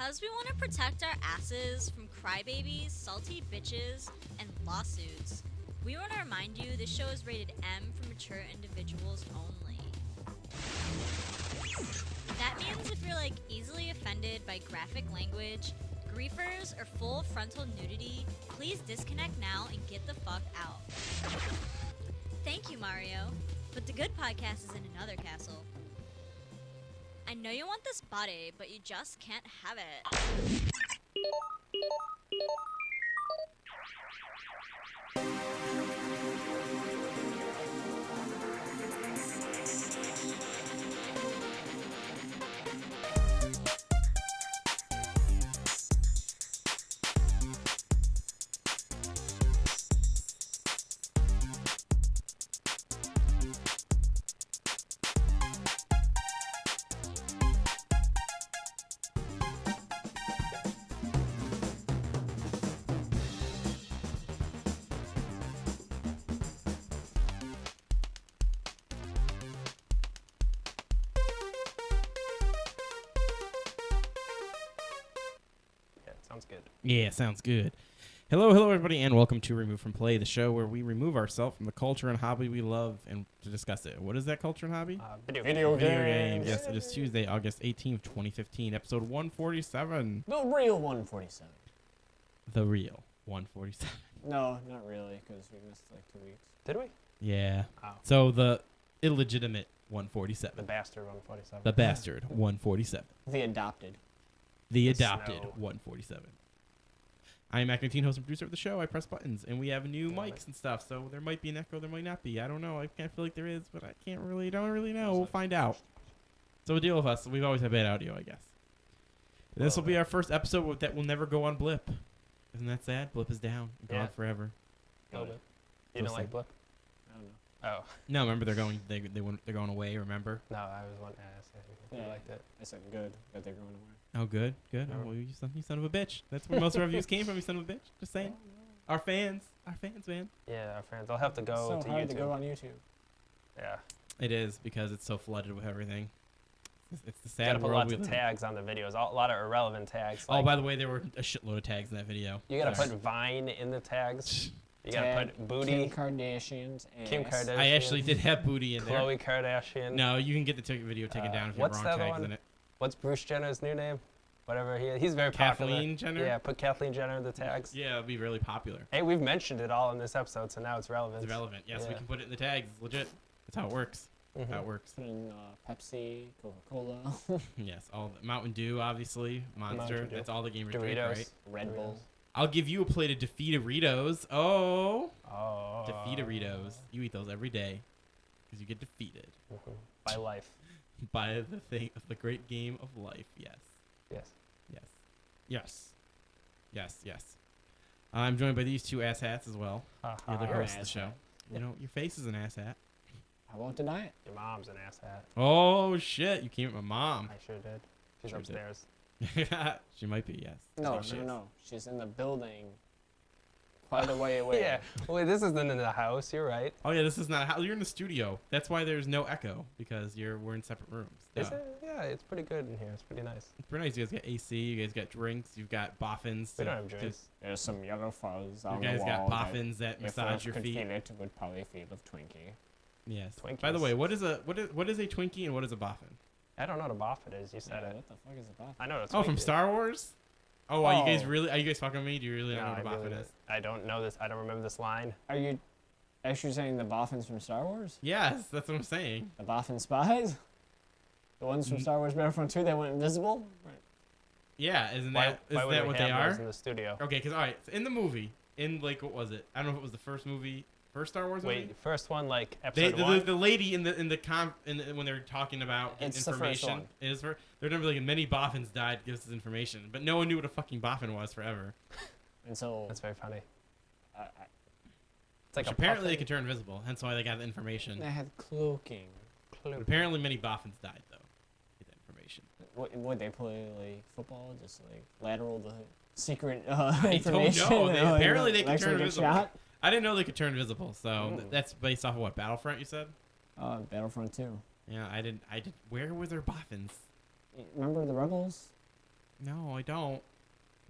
Because we want to protect our asses from crybabies, salty bitches, and lawsuits, we want to remind you this show is rated M for mature individuals only. That means if you're easily offended by graphic language, griefers, or full frontal nudity, please disconnect now and get the fuck out. Thank you, Mario, but the good podcast is in another castle. I know you want this body, but you just can't have it. Sounds good. Yeah, sounds good. Hello, everybody, and welcome to Remove from Play, the show where we remove ourselves from the culture and hobby we love and to discuss it. What is that culture and hobby? Video games. Yes, it is Tuesday, August 18th, 2015, episode 147. The real 147. The real 147. No, not really, because we missed 2 weeks. Did we? Yeah. Oh. So the illegitimate 147. The bastard 147. The bastard 147. The adopted. The The adopted snow. 147. I am Mac 19, host and producer of the show. I press buttons, and we have new Got it. mics and stuff, so there might be an echo, there might not be. I don't know. I can't feel like there is, but I don't really know. We'll find out. So deal with us. We've always had bad audio, I guess. This will be our first episode that will never go on Blip. Isn't that sad? Blip is down. Gone Yeah. forever. A little bit. You We'll don't like see. Blip? I don't know. Oh. No, remember they're going away, remember? No, I was wanting to ask if you liked it. I said good, that they're going away. Oh, good. Oh, Never. well, you son of a bitch. That's where most of our views came from, you son of a bitch. Just saying. Our fans, man. Yeah, our friends. They'll have to go so to hard YouTube. to go on YouTube. Yeah. It is, because it's so flooded with everything. It's the You sad gotta put world lots we of live in. tags on the videos. A lot of irrelevant tags. Oh, by the way, there were a shitload of tags in that video. You gotta Sorry. put Vine in the tags. You gotta Tag put booty. Kim Kardashian's ass. Kim Kardashian. I actually did have booty in there. Khloe Kardashian. No, you can get the video taken down if you have what's wrong the other tags one? in it. What's Bruce Jenner's new name? Whatever he's very popular. Kathleen Jenner? Yeah, put Kathleen Jenner in the tags. Yeah, it'll be really popular. Hey, we've mentioned it all in this episode, so now it's relevant. It's relevant. Yes, we Yeah. can put it in the tags. It's legit. That's how it works. Mhm. How it works. Put in Pepsi, Coca-Cola, Yes, all the Mountain Dew, obviously. Monster. Mountain Dew. That's all the gamers Doritos. drink, right? Red Bull. I'll give you a plate of Defeataritos. Oh. Oh. Defeataritos. You eat those every day because you get defeated Mhm. By life. by the great game of life. Yes. Yes. Yes. I'm joined by these two asshats as well. You're the You're host an of the show. asshat. You know, your face is an asshat. I won't deny it. Your mom's an asshat. Oh, shit. You came with my mom. I sure did. She's Sure did. upstairs. She might be, yes. No, She is. no. She's in the building. Quite a way away. Yeah. Wait, this isn't in the house. You're right. Oh, yeah, this is not how you're in the studio. That's why there's no echo, because we're in separate rooms. Is Duh. it? Yeah, it's pretty good in here. It's pretty nice. It's pretty nice. You guys got AC, you guys got drinks, you've got boffins. We to- don't have to- drinks. There's some yellow fuzz You on the guys got wall. boffins that If massage Earth your could feet. feel it would probably feel of Twinkie. Yes. Twinkies. By the way, what is a Twinkie and what is a boffin? I don't know what a boffin is. You said Yeah, it. what the fuck is a boffin? I know what a Oh, from Twinkie is. Star Wars? Oh, wow, you guys Oh. really? Are you guys fucking with me? Do you really No, not know what a I boffin really is? I don't know this. I don't remember this line. Are you actually saying the boffins from Star Wars? Yes, that's what I'm saying. The boffin spies? The ones from Mm. Star Wars Battlefront 2 that went invisible? Right. Yeah, isn't Why that would that we what they have those are? in the studio? Okay, because all right, so in the movie, in what was it? I don't know if it was the first Star Wars movie. Wait, first one like They, episode one. the lady in the when they're talking about It's the first information one. is for they're never like many boffins died gives us information, but no one knew what a fucking boffin was forever. And so That's very funny. I, It's like Which a apparently they puffin. could turn invisible, hence why they got the information. they had cloaking. But apparently many boffins died though. Get that information. Would they play like football? Just like lateral the secret don't information? know. They- and, apparently they can actually turn get invisible. shot? I didn't know they could turn invisible, so Mm. that's based off of what Battlefront you said. Battlefront 2. Yeah, I didn't. Where were their boffins? Remember the rebels? No, I don't.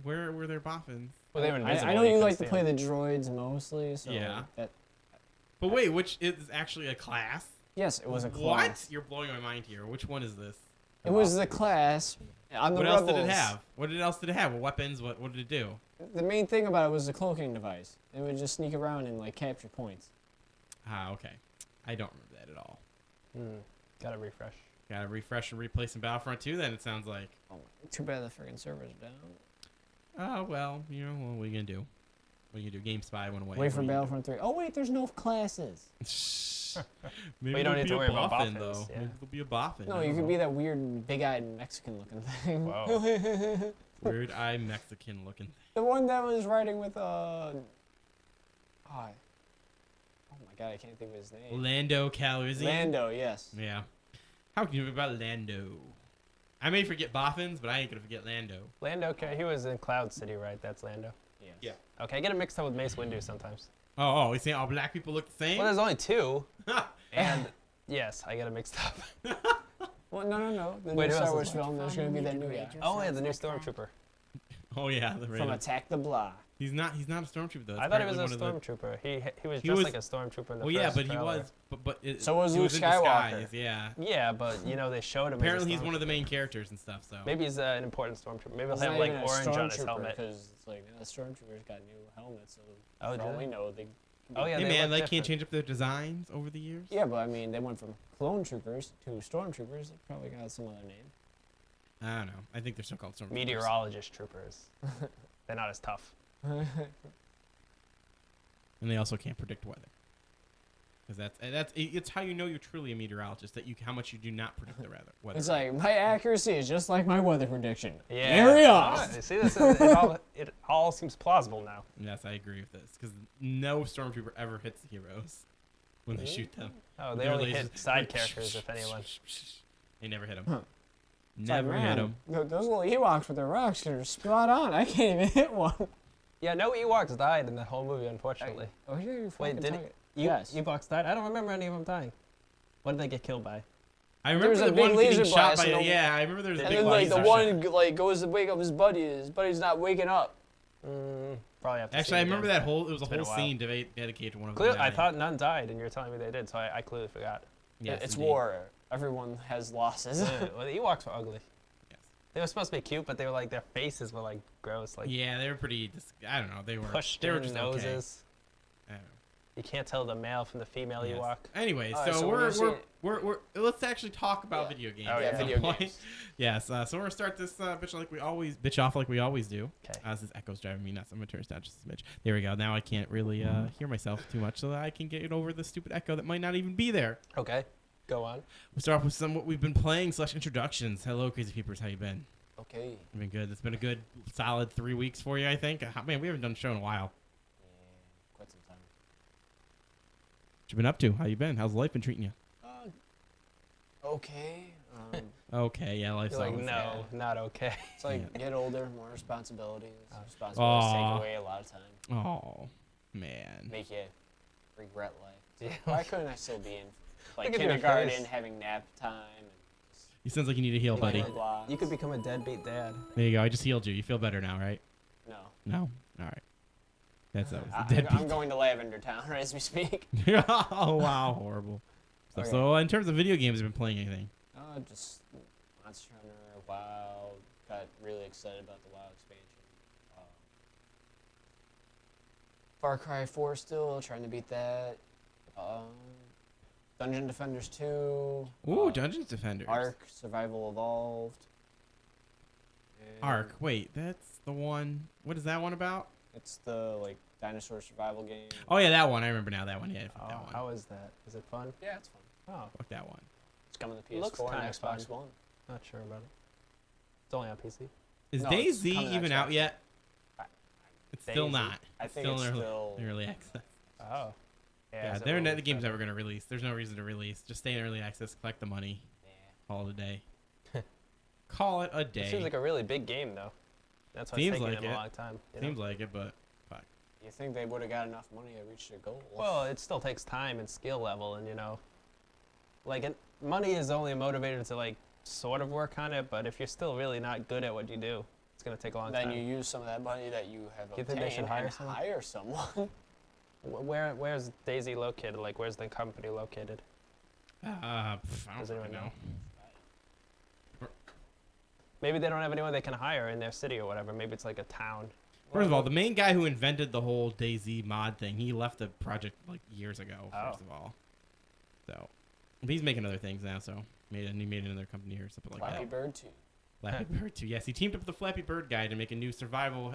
Where were their boffins? Well, they were invisible. I know you couldn't like to see play 'em. the droids mostly, so Yeah. that But wait, which is actually a class? yes, it was a class. What? You're blowing my mind here. Which one is this? It was the class on the What Rebels. else did it have? What else did it have? What weapons? What did it do? The main thing about it was the cloaking device. It would just sneak around and like capture points. Ah, okay. I don't remember that at all. Gotta refresh. Gotta refresh and replay some Battlefront 2 then, it sounds like. Oh, too bad the freaking server's down. Oh, well, you know, what are you gonna do? What are you gonna do? GameSpy went away. Wait What for are you gonna Battlefront 3. Oh wait, there's no classes. do? Maybe But you don't there'll need be to a worry about boffin, boffins, though. yeah. Maybe there'll be a boffin. No, I you don't could know. be that weird big-eyed Mexican-looking thing. Wow. Weird eye Mexican looking. The one that was riding with oh my god, I can't think of his name. Lando Calrissian. Lando, yes. Yeah. How can you forget about Lando? I may forget boffins, but I ain't gonna forget Lando. Lando, okay, he was in Cloud City, right? That's Lando. Yes. Yeah. Okay, I get it mixed up with Mace Windu sometimes. Oh, you saying all black people look the same? Well, there's only two, and yes, I get it mixed up. Well, no. The Wait, new who Star else Wars is film, there's gonna be that new guy Oh yeah, the new Stormtrooper. Oh yeah, the from Raven. Attack the Block. He's not a stormtrooper though. I thought he was a Stormtrooper. He was He just was- like a Stormtrooper in the Oh first yeah, but trailer. he was. But it, So was he Luke in Skywalker. disguise, yeah. Yeah, but you know they showed him. Apparently, as he's a one of the main characters and stuff. So Maybe he's an important Stormtrooper. Maybe he'll It's have not like even a orange on his Stormtrooper, helmet. because it's like the Stormtroopers got new helmets, so Oh, for do all they? we know, they. Oh yeah, hey they man, look they can't different. change up their designs over the years. Yeah, but I mean, they went from clone troopers to stormtroopers. They probably got some other name. I don't know. I think they're still called stormtroopers. Meteorologist troopers. They're not as tough. And they also can't predict weather. Because it's how you know you're truly a meteorologist, that how much you do not predict the weather. It's like my accuracy is just like my weather prediction. Yeah. Carry on. Alright, see, it all seems plausible now. Yes, I agree with this. Because no stormtrooper ever hits the heroes when they shoot them. Oh, they Their only lasers- hit side characters, if anyone. They never hit them. Huh. It's like, Never hit man, them. Those little Ewoks with their rocks are spot on. I can't even hit one. Yeah, no Ewoks died in the whole movie, unfortunately. Oh, you're Wait, fucking did talking- it? Yes. Ewoks died? I don't remember any of them dying. What did they get killed by? I remember There was the a big one getting laser shot blast by. and the- Yeah, I remember there was a And big then like the laser one shot. like goes to wake up his buddy. His buddy's not waking up. Probably have to Actually, see I it remember again. that whole. It was a It's been whole a while. scene dedicated to one of them. Clearly, I dying. thought none died, and you're telling me they did, so I clearly forgot. Yes, It's indeed. war. Everyone has losses. Yeah, well, the Ewoks were ugly. Yes. They were supposed to be cute, but they were like their faces were like gross, like Yeah, they were pretty. I don't know. They were. pushed They were in just noses. okay. I don't know. You can't tell the male from the female Yes. Ewok. Anyway, Alright, so so we're, we're seeing- we're let's actually talk about Yeah. video games. Oh, at yeah, some video point. games. Yes, so we're gonna start this bitch off like we always do. Okay. This echo's driving me nuts. I'm gonna turn this down just a smidge. There we go. Now I can't really hear myself too much, so that I can get over the stupid echo that might not even be there. Okay. Go on. We'll start off with some what we've been playing / introductions. Hello, crazy peepers. How you been? Okay. Been good. It's been a good solid 3 weeks for you, I think. Man, we haven't done a show in a while. Yeah, quite some time. What you been up to? How you been? How's life been treating you? Okay. Okay, yeah, life's You're like, always no, not okay. It's like Yeah. get older, more responsibilities. Oh. Responsibilities Aw. take away a lot of time. Oh, man. Make you regret life. Yeah. Why couldn't I still be in like Look at your kindergarten, face. having nap time? And You sounds like you need to heal, blah, buddy. blah, blah. You could become a deadbeat dad. There you go. I just healed you. You feel better now, right? No. No? All right. That's always I, the dead I'm going to Lavender Town as we speak. Oh, wow. Horrible. So, Okay. so in terms of video games, have you been playing anything? Just Monster Hunter, WoW. Got really excited about the WoW expansion. Far Cry 4 still trying to beat that. Dungeon Defenders 2. Ooh, Dungeons Defenders. Ark Survival Evolved. and Ark. Wait, that's the one. What is that one about? It's the like dinosaur survival game. Oh, yeah, that one. I remember now. That one. Yeah, fuck that Oh, one. how is that? Is it fun? Yeah, it's fun. Oh, Fuck that one. It's coming to Looks PS4 and kinda Xbox fun. One. not sure about it. It's only on PC. Is No, it's DayZ coming to even out Xbox. yet? I- It's still DayZ? not. I It's think still it's in still. early access. Oh. Yeah, is it they're really the game's fun? never going to release. There's no reason to release. Just stay in early access, collect the money, Yeah. call it a day. Call it a It day. seems like a really big game, though. That's why Seems it's taking like them it. a long time. you know? Seems like it, but fuck. You think they would have got enough money to reach their goal? Well, it still takes time and skill level, and like money is only a motivator to like sort of work on it. But if you're still really not good at what you do, It's gonna take a long Then time. you use some of that money that you have You think they should obtained hire and someone? hire someone. Where's Daisy located? Like, where's the company located? I Does don't anyone know. Maybe they don't have anyone they can hire in their city or whatever. Maybe it's like a town. First of all, the main guy who invented the whole DayZ mod thing, he left the project like years ago. Oh. First of all, so but he's making other things now. So he made another company or something like Flappy that. Bird 2. Flappy Bird 2. Yes, he teamed up with the Flappy Bird guy to make a new survival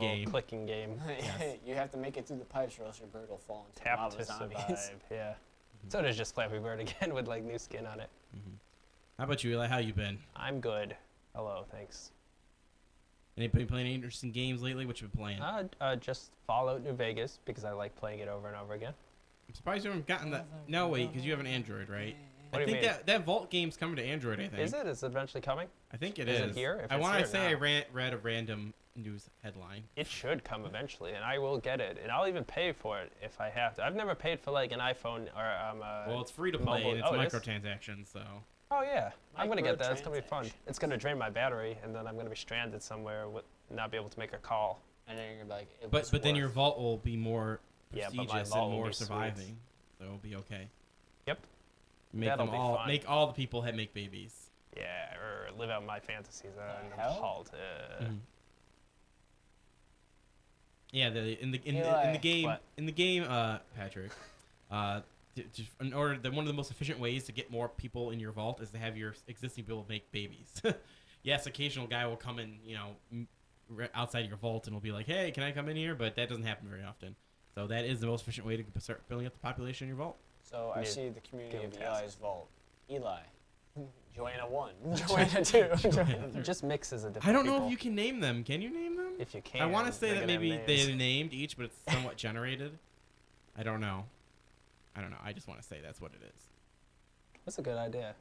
game. Clicking game. Yes. You have to make it through the pipes or else your bird will fall into Tap lava to zombies. survive. Yeah. So there's just Flappy Bird again with like new skin on it. How about you, Eli? How you been? I'm good. Hello, thanks. Anybody playing any interesting games lately? What you been playing? Just Fallout New Vegas because I like playing it over and over again. I'm surprised you haven't gotten that. No, wait, because you have an Android, right? What I do you think mean? that Vault game's coming to Android. I think. Is it? Is it eventually coming? I think it Is is. it here? If I it's want here to say I now. read a random news headline. It should come eventually, and I will get it, and I'll even pay for it if I have to. I've never paid for like an iPhone or Well, it's free to play mobile- and it's oh, it is? microtransactions, so. Oh yeah, I'm gonna get that. It's gonna be fun. Microtransactions. It's gonna drain my battery, and then I'm gonna be stranded somewhere with not be able to make a call. And then you're like, it But was then your worth- vault will be more Yeah, but my prestigious vault and will more be sweet. surviving, so it'll be okay. Yep. Make That'll them be all fun. make all the people make babies. Yeah, or live out my fantasies in the hell? halt. Yeah, in the Eli, game what? Patrick, in order one of the most efficient ways to get more people in your vault is to have your existing people make babies. Yes, occasional guy will come in, outside your vault and will be like, "Hey, can I come in here?" But that doesn't happen very often. So that is the most efficient way to start building up the population in your vault. So I Yeah. see the community Give of him Eli's tasks. vault. Eli. Joanna 1. Joanna 2. It just mixes a different. I don't know people. if you can name them. Can you name them? If you can. I want to say they're that gonna have maybe names. they named each, but it's somewhat generated. I don't know. I just want to say that's what it is. That's a good idea.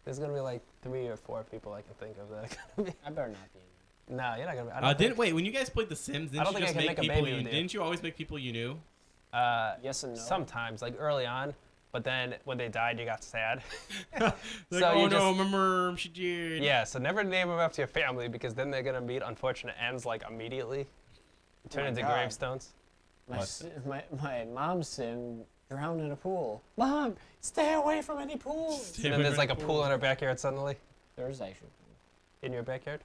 There's gonna be like 3 or 4 people I can think of that are gonna be. I better not be in No, you're not gonna be. I don't think- Wait, when you guys played The Sims, didn't don't you think I just can make make a people baby you with you. didn't you always make people you knew? Yes and no. Sometimes, like early on, but then when they died, you got sad. Like, So oh you no, just- remember she did. Yeah, so never name them after your family because then they're gonna meet unfortunate ends like immediately. Turn my into God. gravestones. My mom's sim drowned in a pool. Mom, stay away from any pools. Stay And then away there's from like a the pool in our backyard suddenly. There's actually. In your backyard?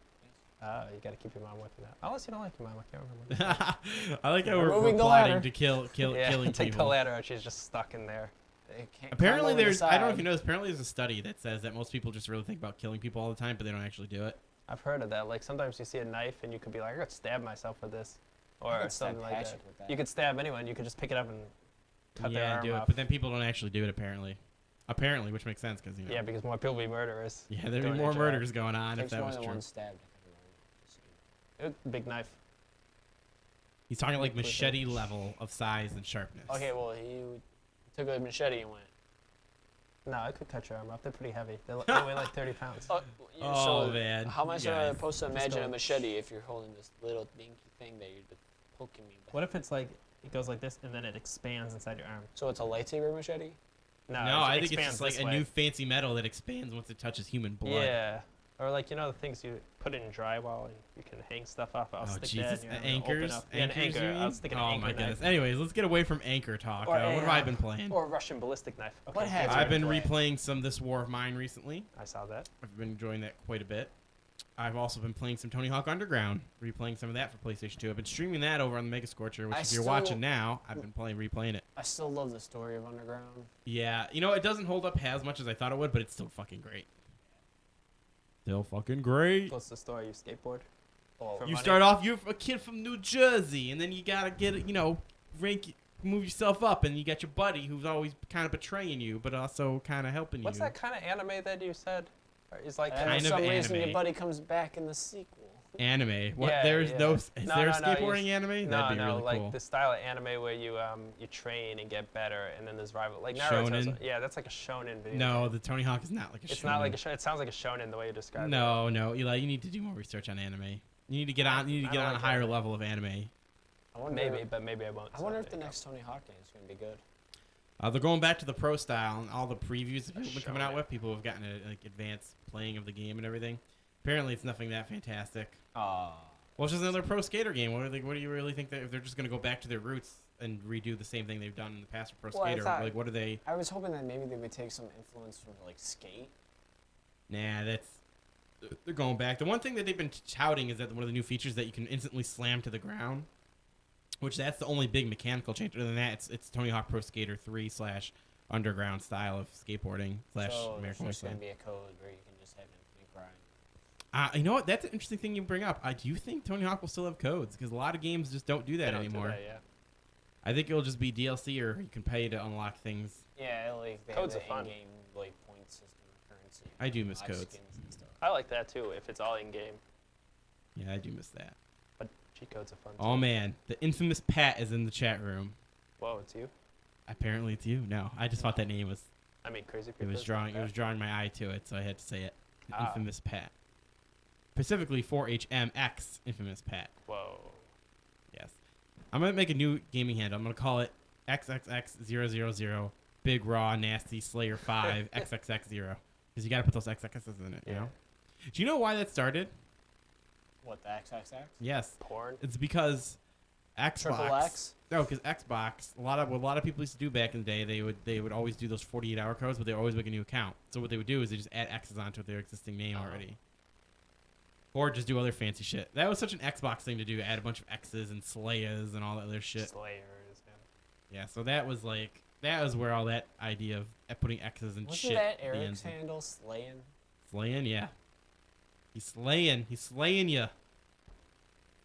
You gotta keep your mom with you now. Unless you don't like your mom, I can't remember. I like how We're we're moving the plotting ladder. to killing take people. the ladder and she's just stuck in there. They can't Apparently climb over there's the I don't know if side. you know this, apparently there's a study that says that most people just really think about killing people all the time, but they don't actually do it. I've heard of that. Like sometimes you see a knife and you could be like, I could stab myself with this. I Or could stab something like that. Patrick with that. You could stab anyone, you could just pick it up and cut their Yeah, arm do it. off. But then people don't actually do it apparently. Apparently, which makes sense because Yeah, because more people be murderers. Yeah, there'd be doing more their job. murders going on if Takes that more was than true. one stab to cut him off. Big knife. He's talking like Quick machete level of size and sharpness. Okay, well, he took a machete and went. No, I could cut your arm off. They're pretty heavy. They weigh like 30 pounds. Oh, Oh, so man. how am I You supposed guys. to imagine a going- machete if you're holding this little dinky thing that you're just poking me with? What if it's like, it goes like this and then it expands inside your arm? So it's a lightsaber machete? No, it I think it's expands just like this a way. new fancy metal that expands once it touches human blood. Yeah. Or like, you know, the things you put in drywall and you can hang stuff off. I'll Oh stick Jesus! that in your arm and open Anchors. up. Yeah, an Anchors, anchor. you I mean? was thinking Oh an my anchor goodness. knife. Anyways, let's get away from anchor talk. Or What a, have I been playing? Or a Russian ballistic knife. Okay, What have I've you been playing? replaying some This War of Mine recently. I saw that. I've been enjoying that quite a bit. I've also been playing some Tony Hawk Underground, replaying some of that for PlayStation 2. I've been streaming that over on the Mega Scorcher, which I if you're still- watching now, I've been replaying it. I still love the story of Underground. Yeah, it doesn't hold up as much as I thought it would, but it's still fucking great. Still fucking great. What's the story? You skateboard? Oh, For You money? start off, you're a kid from New Jersey, and then you gotta get, move yourself up, and you got your buddy who's always kind of betraying you, but also kind of helping What's you. that kind of anime that you said? Or is like And Kind for of some reason, anime. your buddy comes back in the sequel. Anime. What? Yeah, There's yeah. no. Is No, there a no, no, skateboarding anime? No, That'd be no, really like cool. the style of anime where you train and get better, and then there's rival like Naruto's. Shonen? Yeah, that's like a shonen video. No, game. the Tony Hawk is not like a. It's shonen. not like a shonen. It sounds like a shonen the way you describe it. No, Eli, you need to do more research on anime. You need to get on. You need to I get don't on a like higher anime. level of anime. I wonder, Maybe, but maybe I won't. I wonder so if the there you next Tony Hawk game is going to be good. They're going back to the pro style, and all the previews that people have been coming out shonen. with. People have gotten a like advanced playing of the game and everything. Apparently, it's nothing that fantastic. Oh. Well, it's just another pro skater game. What do you really think that if they're just going to go back to their roots and redo the same thing they've done in the past for pro skater? Like, what are they? I was hoping that maybe they would take some influence from like Skate. Nah, they're going back. The one thing that they've been touting is that one of the new features that you can instantly slam to the ground, which that's the only big mechanical change. Other than that, it's Tony Hawk Pro Skater 3 / underground style of skateboarding / So American there's going to Wasteland. be a code where you can just have infinite grind. You know what? That's an interesting thing you bring up. Do you think Tony Hawk will still have codes? Because a lot of games just don't do that They don't anymore. Do that, yeah. I think it'll just be DLC, or you can pay to unlock things. Yeah, like they Codes have are the fun. in-game like point system currency. I do miss Unlock codes. skins and stuff. I like that too, if it's all in game. Yeah, I do miss that. But cheat codes are fun too. Oh man, the infamous Pat is in the chat room. Whoa, it's you? Apparently it's you. No, I just thought that name was. I mean, crazy It people. was drawing. It was drawing my eye to it, so I had to say it. The Ah. infamous Pat. Specifically 4HMX infamous Pat. Whoa. Yes. I'm gonna make a new gaming handle. I'm gonna call it XXX000 Big Raw Nasty Slayer 5 XXX0. Because you gotta put those XXXs in it. You Yeah. know. Do you know why that started? What, the XXX? Yes. Porn? It's because Xbox. Triple X? No, because Xbox. What a lot of people used to do back in the day. They would always do those 48-hour codes, but they always make a new account. So what they would do is they just add X's onto their existing name already, or just do other fancy shit. That was such an Xbox thing to do. Add a bunch of X's and Slayas and all that other shit. Slayers, yeah. Yeah. So that was where all that idea of putting X's and Wasn't shit. that at the Eric's end. handle, Slayin? Slaying, yeah. He's slaying you.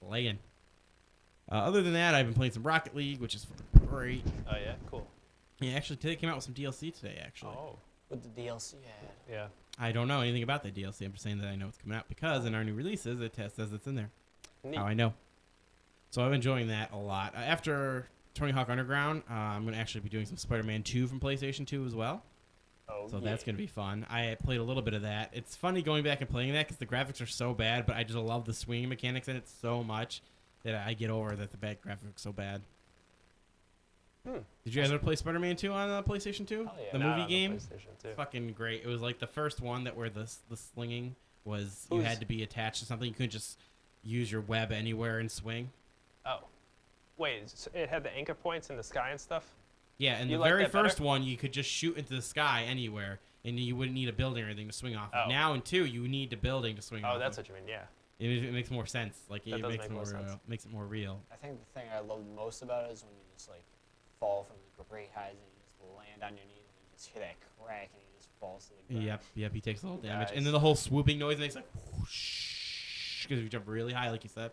Slaying. Other than that, I've been playing some Rocket League, which is great. Oh, yeah? Cool. Yeah, actually, today came out with some DLC today, actually. Oh. With the DLC had. Yeah. I don't know anything about that DLC. I'm just saying that I know it's coming out because in our new releases, it says it's in there. Neat. How I know. So I'm enjoying that a lot. After Tony Hawk Underground, I'm going to actually be doing some Spider-Man 2 from PlayStation 2 as well. Oh, So yeah. that's going to be fun. I played a little bit of that. It's funny going back and playing that because the graphics are so bad, but I just love the swinging mechanics in it so much that I get over that the bad graphics are so bad. Did you guys ever play Spider-Man 2 on PlayStation 2? Hell yeah. The Not movie on the game? PlayStation 2. It's fucking great. It was like the first one that where the slinging was you Who's- had to be attached to something. You couldn't just use your web anywhere and swing. Oh. Wait, so it had the anchor points in the sky and stuff? Yeah, and You the like very that better? first one, you could just shoot into the sky anywhere, and you wouldn't need a building or anything to swing off of. Oh. Now in 2, you need a building to swing off Oh, that's of. what you mean, yeah. It makes more sense. Like That it does makes make more sense. makes it more real. I think the thing I love most about it is when you just like fall from the great heights and you just land on your knees and you just hear that crack and he just falls to the ground. Yep. He takes a little damage, Nice. and then the whole swooping noise makes like whoosh because you jump really high, like you said.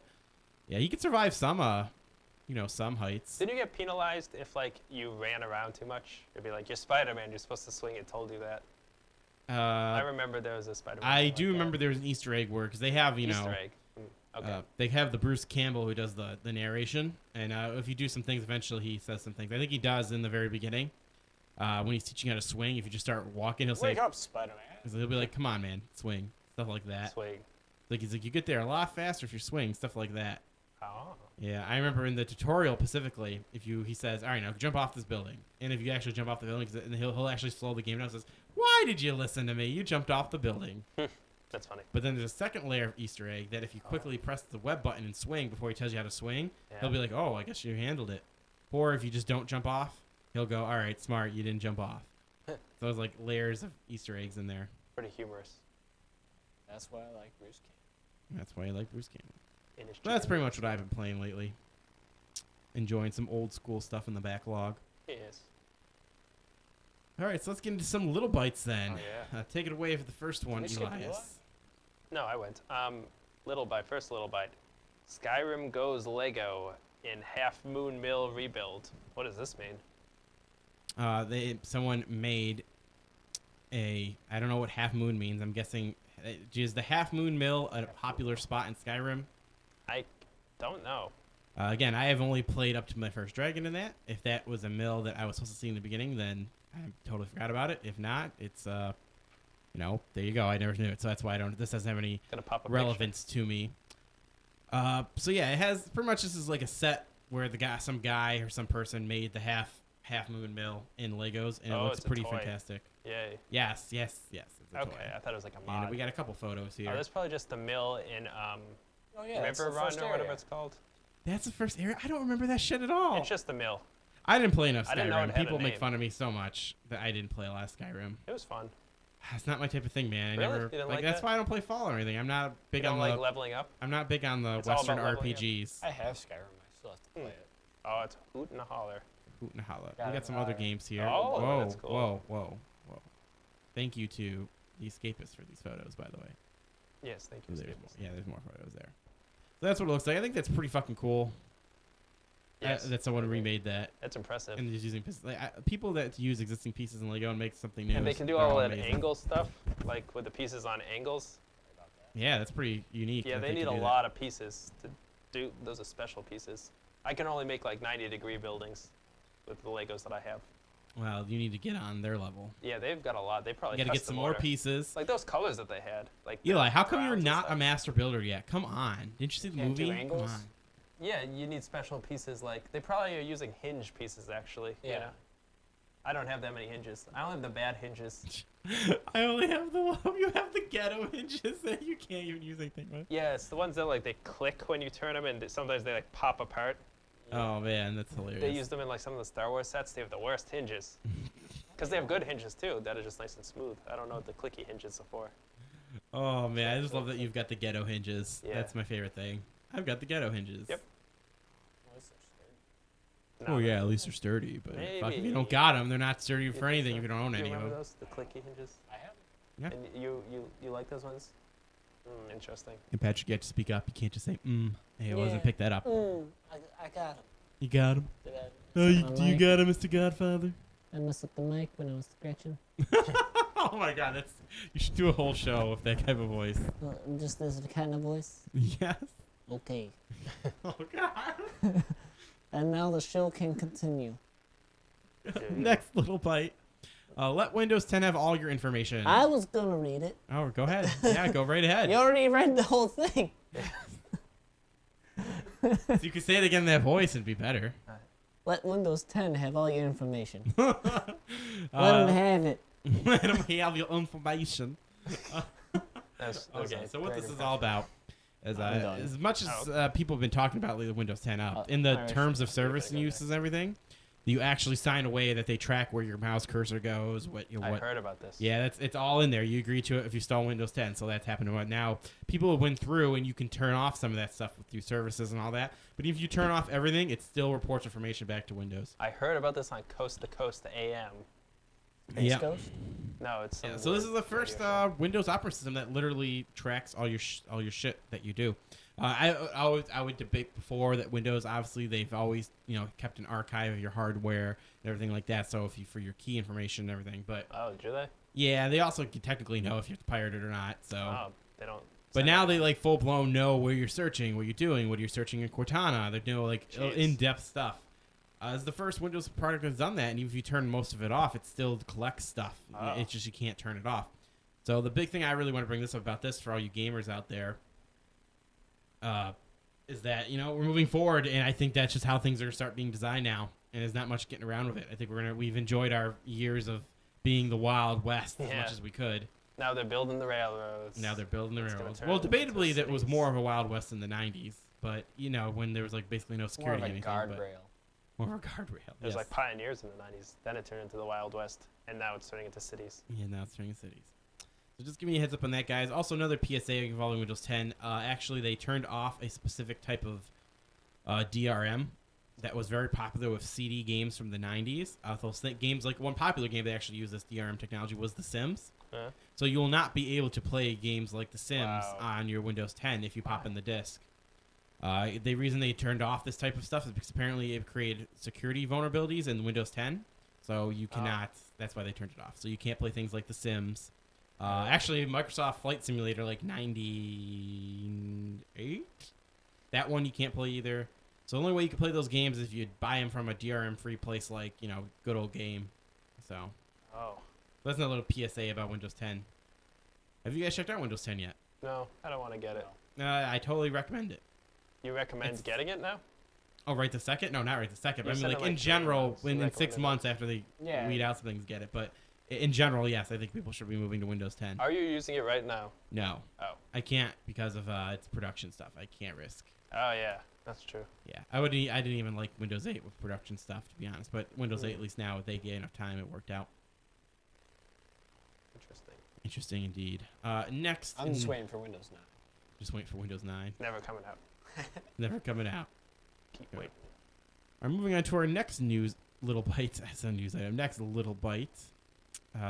Yeah, you could survive some some heights. Didn't you get penalized if, like, you ran around too much? It'd be like, you're Spider-Man, you're supposed to swing, it told you that. I remember there was a Spider-Man. I thing do like remember there was an Easter egg where because they have Easter egg. Okay. they have the Bruce Campbell who does the narration, and if you do some things, eventually he says some things. I think he does in the very beginning when he's teaching how to swing. If you just start walking, he'll say, Wake up, Spider-Man. he'll be like, "Come on, man, swing," stuff like that. Swing. He's like, "You get there a lot faster if you swing," stuff like that. Oh. Yeah, I remember in the tutorial specifically, he says, "All right, now jump off this building," and if you actually jump off the building, and he'll actually slow the game down. And says, "Why did you listen to me? You jumped off the building." That's funny. But then there's a second layer of Easter egg that if you quickly press the web button and swing before he tells you how to swing, Yeah. he'll be like, "Oh, I guess you handled it." Or if you just don't jump off, he'll go, "All right, smart, you didn't jump off." So there's like layers of Easter eggs in there. Pretty humorous. That's why I like Bruce Campbell. That's why I like Bruce Campbell. In his But that's chicken. pretty much what I've been playing lately. Enjoying some old school stuff in the backlog. Yes. All right, so let's get into some little bites then. Oh, yeah. Take it away for the first one, we skip Elias. No, I went. Little bite. First little bite. Skyrim goes Lego in Half Moon Mill rebuild. What does this mean? Someone made I don't know what Half Moon means. I'm guessing is the Half Moon Mill a popular spot in Skyrim? I don't know. Again, I have only played up to my first dragon in that. If that was a mill that I was supposed to see in the beginning, then I totally forgot about it. If not, it's there you go. I never knew it, so that's why this doesn't have any Gonna pop up relevance to me. So yeah, it has pretty much this is like a set where some guy or some person made the half moon mill in Legos, and it Oh, looks it's a pretty toy. fantastic. Yay. Yes, it's It's a Okay, toy. I thought it was like a mod. And we got a couple photos here. Oh, that's probably just the mill in Oh yeah, that's the River Run first or whatever area. it's called. That's the first area. I don't remember that shit at all. It's just the mill. I didn't play enough I didn't know it Skyrim. had a People make name. fun of me so much that I didn't play a lot of Skyrim. It was fun. It's not my type of thing, man. I Really? never You didn't like like that's that? why I don't play Fallout or anything. I'm not big You don't on like the leveling up? I'm not big on the It's all Western about leveling up. RPGs. I have Skyrim. I still have to play it. Oh, it's hoot and a holler. Hoot and holla. Got We got it. some other games here. Oh, whoa, that's cool. whoa. Thank you to the Escapists for these photos, by the way. Yes, thank you. There's Steve. more, there's more photos there. So that's what it looks like. I think that's pretty fucking cool. Yes. That someone remade that That's impressive. and just using pieces. People that use existing pieces in Lego and make something new. And they can do they're all that amazing. angle stuff, like with the pieces on angles. Yeah, that's pretty unique. Yeah, that they need can a do that. lot of pieces to do. Those are special pieces. I can only make like 90-degree buildings with the Legos that I have. Well, you need to get on their level. Yeah, they've got a lot. They probably You got to get custom some more order. pieces. Like those colors that they had. Like the Eli, how come you're browns and not a stuff. master builder yet? Come on. Didn't you see the Can't do movie? Come angles? on. Yeah, you need special pieces. Like they probably are using hinge pieces actually. You Yeah. know? I don't have that many hinges. I only have the bad hinges. I only have the one. You have the ghetto hinges that you can't even use anything with. Yeah, it's the ones that like they click when you turn them, and sometimes they like pop apart. Oh man, that's hilarious. They use them in like some of the Star Wars sets. They have the worst hinges. Because they have good hinges too, that are just nice and smooth. I don't know what the clicky hinges are for. Oh man, I just love that you've got the ghetto hinges. Yeah. That's my favorite thing. I've got the ghetto hinges. Yep. Oh No, yeah, at least they're sturdy. But fuck, if you Maybe. don't got them, they're not sturdy you for think anything so? if you don't own Do you any of remember them. those, the clicky hinges? I have. Yeah. And you like those ones? Interesting. And Patrick, you have to speak up. You can't just say Hey, I wasn't Yeah. pick that up. I got him. You got him. Did I Oh, mess up do my you mic? got him, Mr. Godfather? I messed up the mic when I was scratching. Oh my God, that's you should do a whole show with that type of voice. Just this kind of voice. Yes. Okay. Oh God. And now the show can continue. Next little bite. Let Windows 10 have all your information. I was gonna read it. Oh, go ahead. Yeah, go right ahead. You already read the whole thing. So you could say it again in that voice and be better. Let Windows 10 have all your information. Let Let them have it. Let them have your information. That's Okay, so what great this is impression. all about is I'm done. as much as Oh. people have been talking about the Windows 10 up, in the Irish. terms of service Yeah, and go uses and everything, you actually sign away that they track where your mouse cursor goes, what I what. heard about this. Yeah, it's all in there. You agree to it if you install Windows 10. So that's happened right now. People have went through and you can turn off some of that stuff with your services and all that. But if you turn off everything, it still reports information back to Windows. I heard about this on Coast to Coast AM. Space Yeah. Ghost? No, it's some Yeah, so this is weird the first radio show. Windows operating system that literally tracks all your shit that you do. I would debate before that Windows, obviously they've always kept an archive of your hardware and everything like that. So if you for your key information and everything, but Oh, do they? yeah, they also can technically know if you have to pirate it or not. So. Oh, they don't. But send now it. they like full blown know where you're searching, what you're doing, what you're searching in Cortana. They know like Jeez. in depth stuff. It's the first Windows product that's done that, and even if you turn most of it off, it still collects stuff. Oh. It's just you can't turn it off. So the big thing I really want to bring this up about this for all you gamers out there is that we're moving forward, and I think that's just how things are gonna start being designed now, and there's not much getting around with it. I think we've enjoyed our years of being the Wild West as Yeah. much as we could. Now they're building the railroads. Now they're building the It's gonna railroads. turn Well, into debatably, that was cities. more of a Wild West in the '90s, but when there was like basically no More security of a or anything. but guardrail. More of a guardrail. There's Yes. like pioneers in the 90s. Then it turned into the Wild West, and now it's turning into cities. Yeah, now it's turning cities. So just give me a heads up on that, guys. Also, another PSA involving Windows 10. Actually, they turned off a specific type of DRM that was very popular with CD games from the 90s. Those games, like one popular game that actually used this DRM technology was The Sims. Huh? So you will not be able to play games like The Sims Wow. on your Windows 10 if you pop Why? in the disc. The reason they turned off this type of stuff is because apparently it created security vulnerabilities in Windows 10. So you cannot. That's why they turned it off. So you can't play things like The Sims. Actually, Microsoft Flight Simulator, like 98, that one you can't play either. So the only way you can play those games is if you buy them from a DRM-free place like Good Old Game. So Oh. that's another little PSA about Windows 10. Have you guys checked out Windows 10 yet? No, I don't want to get it. I totally recommend it. You recommend It's- getting it now? Oh, right the second? No, not right the second. But You I mean, said like in, like, in 3 general, months. You in 6 recommended months after they Yeah. weed out some things, get it. But In general, yes, I think people should be moving to Windows 10. Are you using it right now? No. Oh. I can't because of its production stuff. I can't risk. Oh yeah, that's true. Yeah, I didn't even like Windows 8 with production stuff, to be honest. But Windows 8, at least now, if they gave enough time, it worked out. Interesting. Interesting indeed. Next, I'm just waiting for Windows 9. Just waiting for Windows 9. Never coming out. Never coming out. Keep waiting. All right, moving on to our next news little bite. That's a news item. Next little bite.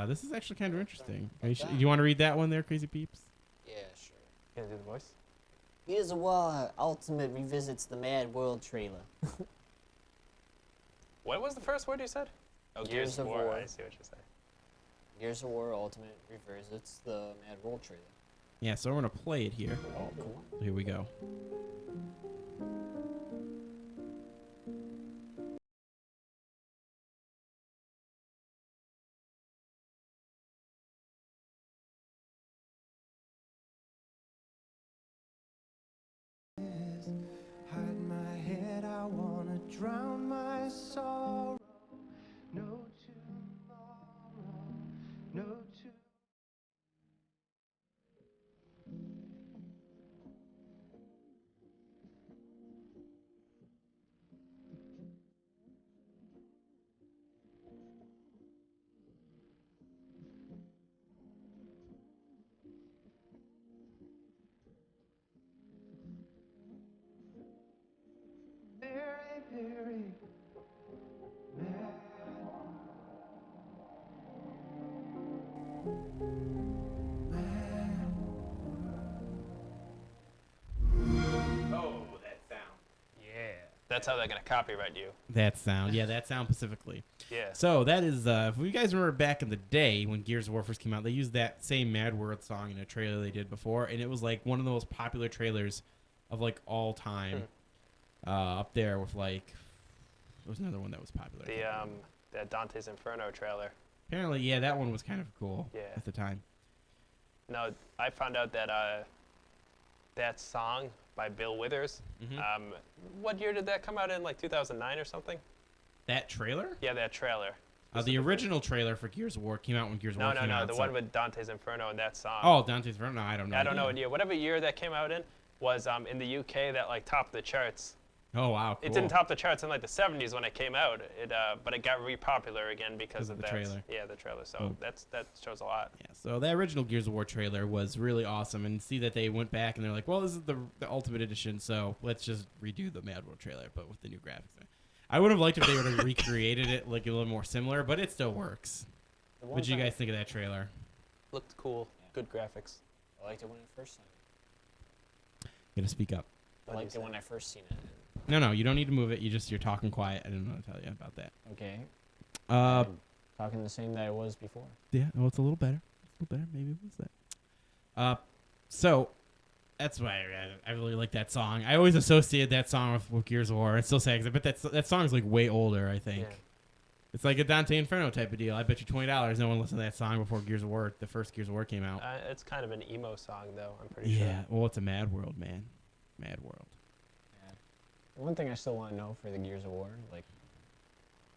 This is actually kind of interesting. You want to read that one there, Crazy Peeps? Yeah, sure. You gonna do the voice? Gears of War Ultimate revisits the Mad World trailer. What was the first word you said? Oh, Gears of War. I see what you're saying. Gears of War Ultimate revisits the Mad World trailer. Yeah, so we're going to play it here. Oh, cool. Here we go. Hide my head, I wanna drown my sorrow. No tomorrow, no to. Very, very mad. Oh, that sound. Yeah. That's how they're gonna copyright you. That sound. Yeah, that sound specifically. Yeah. So that is, if you guys remember back in the day when Gears of War first came out, they used that same Mad World song in a trailer they did before, and it was like one of the most popular trailers of like all time. Up there with like, there was another one that was popular. The Dante's Inferno trailer. Apparently, yeah, that one was kind of cool. Yeah. At the time. No, I found out that that song by Bill Withers. Mhm. What year did that come out in? Like 2009 or something? That trailer? Yeah, that trailer. The original trailer for Gears of War came out when Gears of War came out. The one with Dante's Inferno and that song. Oh, Dante's Inferno? No, I don't know. I don't know what year. Whatever year that came out in was in the UK that like topped the charts. Oh, wow, cool. It didn't top the charts in like the 70s when it came out. But it got re-popular again because of the that. trailer. Yeah, the trailer. So Oh. that shows a lot. Yeah, so the original Gears of War trailer was really awesome, and see that they went back and they're like, well, this is the Ultimate Edition, so let's just redo the Mad World trailer, but with the new graphics. I would have liked if they would have recreated it like a little more similar, but it still works. What did you guys think of that trailer? Looked cool. Yeah. Good graphics. I liked it when I first seen it. You gotta speak up. I liked it when I first seen it. No, you don't need to move it. You're talking quiet. I didn't know what to tell you about that. Okay. Uh, I'm talking the same that I was before. yeah. Oh, it's a little better. Maybe it was that. So that's why I really like that song. I always associated that song with Gears of War. It's still sad, 'cause I bet that song is like way older. I think. Yeah. It's like a Dante Inferno type of deal. I bet you $20 no one listened to that song before Gears of War, the first Gears of War came out. It's kind of an emo song though. I'm pretty sure. Yeah. Well, it's a Mad World, man. Mad World. Yeah. One thing I still want to know for the Gears of War, like,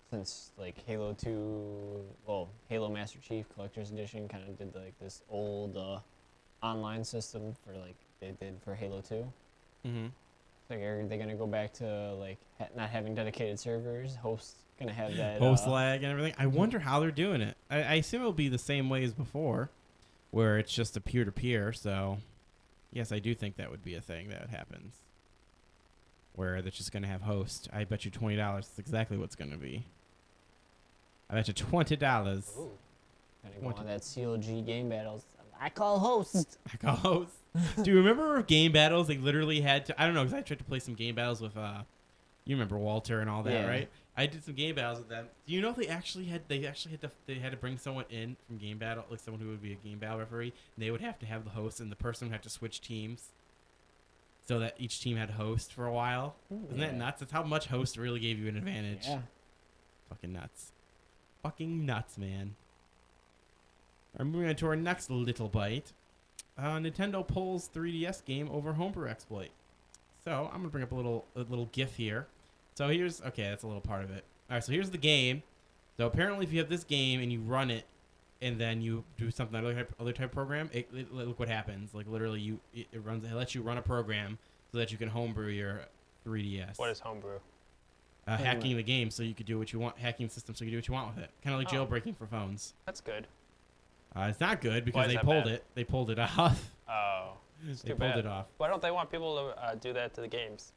since like Halo 2, well, Halo Master Chief Collector's Edition kind of did like this old online system for like they did for Halo 2. Mm-hmm. Like, are they gonna go back to like not having dedicated servers? Hosts gonna have that Host lag and everything. I wonder how they're doing it. I assume it'll be the same way as before, where it's just a peer-to-peer. So, yes, I do think that would be a thing that happens, where they're just gonna have host. I bet you $20. That's exactly what's gonna be. I bet you $20. Ooh. Gonna go on that COG game battles. I call host. I call host. Do you remember game battles? They literally had to. I don't know, because I tried to play some game battles with. You remember Walter and all that, Yeah. right? I did some game battles with them. Do you know they had to bring someone in from game battle, like someone who would be a game battle referee, and they would have to have the host, and the person would have to switch teams, so that each team had host for a while. Isn't that Yeah. nuts? That's how much host really gave you an advantage. Yeah. Fucking nuts. Fucking nuts, man. All right, moving on to our next little bite. Nintendo pulls 3DS game over homebrew exploit. So I'm gonna bring up a little GIF here. So that's a little part of it. All right, so here's the game. So apparently, if you have this game and you run it and then you do something other type of program, look what happens. Like literally, it lets you run a program so that you can homebrew your 3DS. What is homebrew? Hacking the game so you could do what you want. Hacking the system so you can do what you want with it. Kind of like Oh. jailbreaking for phones. That's good. It's not good because Why is they that pulled bad? it. They pulled it off. Oh, it's They too pulled bad. it off. Why don't they want people to do that to the games?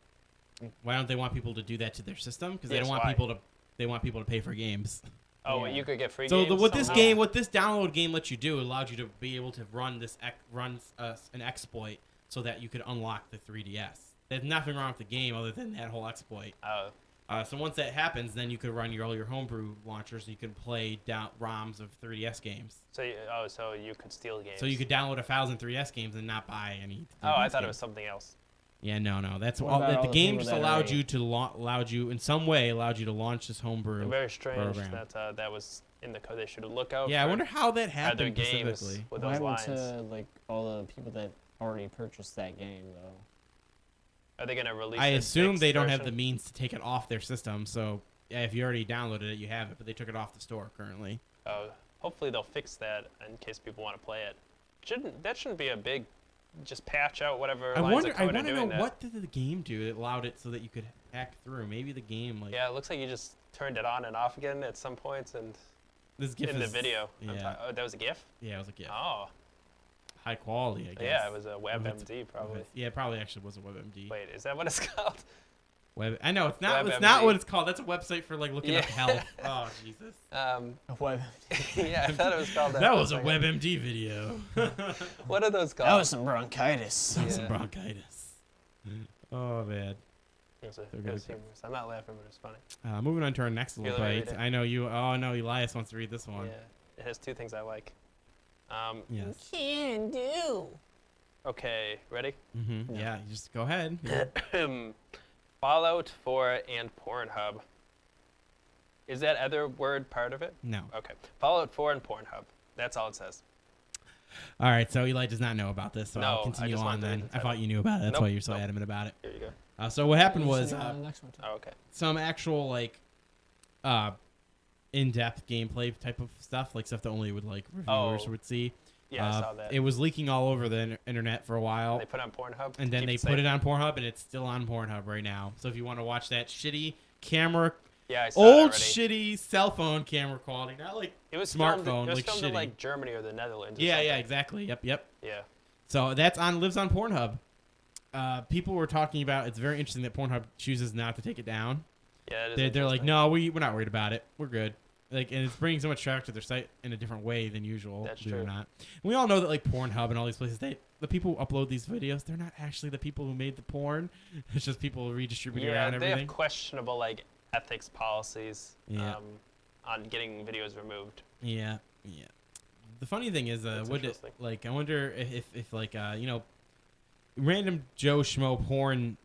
Why don't they want people to do that to their system? Because they Yes, don't want why? people to. They want people to pay for games. Oh, Yeah. you could get free So games. what this somehow? what this download game lets you do, it allowed you to be able to run an exploit so that you could unlock the 3DS. There's nothing wrong with the game other than that whole exploit. Oh, So once that happens, then you could run all your homebrew launchers. So you can play down ROMs of 3DS games. so you could steal games. So you could download 1,000 3DS games and not buy any. Oh, I 3DS thought it games. was something else. Yeah, no. That's What all. about all The the game people just that allowed already- you to allowed you in some way allowed you to launch this homebrew. Very strange program. that that was in the code. They should look out. Yeah, I for wonder how that other happened games specifically. with What those happened lines. to like all the people that already purchased that game though? Are they gonna release? I a assume fixed they don't have the version? means to take it off their system. So yeah, if you already downloaded it, you have it. But they took it off the store currently. Oh, hopefully they'll fix that in case people want to play it. Shouldn't be a big, just patch out whatever I lines wonder. of I code are want to know doing that. what did the game do that allowed it so that you could hack through. Maybe the game like Yeah, it looks like you just turned it on and off again at some points, and this GIF in the is- video. Yeah, Oh, that was a GIF. yeah, it was a GIF. Oh, High quality, I guess. yeah, it was a If WebMD probably. Yeah, it probably actually was a WebMD. Wait, is that what it's called? I know it's not. It's WebMD. not what it's called. That's a website for like looking up Yeah. health. Oh Jesus. What? Yeah, I thought it was called that. That for was a second. WebMD video. What are those called? That was some bronchitis. That was some Yeah. bronchitis. Oh man. It was They're it gonna was take- humorous. I'm not laughing, but it's funny. Moving on to our next You little wanna read bite. it? I know you. Oh no, Elias wants to read this one. Yeah, it has two things I like. Yes. Can do. Okay, ready? Mm-hmm. Yeah. You just go ahead. Fallout 4 and Pornhub. Is that other word part of it? No. Okay. Fallout 4 and Pornhub. That's all it says. All right. So Eli does not know about this, so No, I'll I continue just on wanted to read then. the I thought title. you knew about it. That's Nope, why you're so nope. adamant about it. Here you go. So what happened You was should go on the next one too. Oh, okay. some actual like in-depth gameplay type of stuff, like stuff that only would like reviewers Oh, would see. Yeah, I saw that. It was leaking all over the internet for a while. They put it on Pornhub. And then they put it on Pornhub, and it's still on Pornhub right now. So if you want to watch that shitty camera, Yeah, I saw it old already. shitty cell phone camera quality, not like It was smartphone, filmed, it was like filmed in shitty. like Germany or the Netherlands. Or yeah, something. exactly. Yep. Yeah. So that's lives on Pornhub. People were talking about. It's very interesting that Pornhub chooses not to take it down. Yeah, it is They're like, interesting. no, we're not worried about it. We're good. Like, and it's bringing so much traffic to their site in a different way than usual. That's believe it or true. not. We all know that like Pornhub and all these places, the people who upload these videos, they're not actually the people who made the porn. It's just people who redistribute Yeah, around they everything. have questionable like ethics policies Yeah. on getting videos removed. Yeah. The funny thing is, That's would it, interesting. like I wonder if like random Joe Schmo porn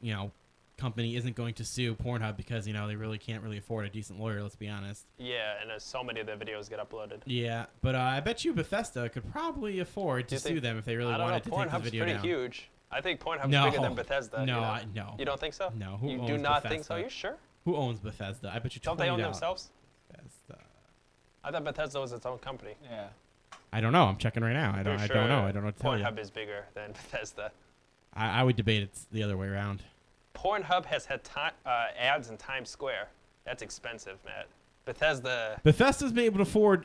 company isn't going to sue Pornhub because they really can't really afford a decent lawyer. Let's be honest. Yeah, and so many of the videos get uploaded. Yeah, but I bet you Bethesda could probably afford Do to you sue think- them if they really I don't know. wanted to take this Pornhub's video pretty down. huge. I think Pornhub's No. bigger than Bethesda. No, No, no. You don't think so? No, who You owns do not think so? Bethesda? You sure? Who owns Bethesda? I bet you Don't they own $20. themselves? Bethesda. I thought Bethesda was its own company. Yeah. I don't know. I'm checking right now. I don't Pretty know. sure I don't know what to tell you. Pornhub is bigger than Bethesda. I would debate it's the other way around. Pornhub has had ads in Times Square. That's expensive, Matt. Bethesda. Bethesda's been able to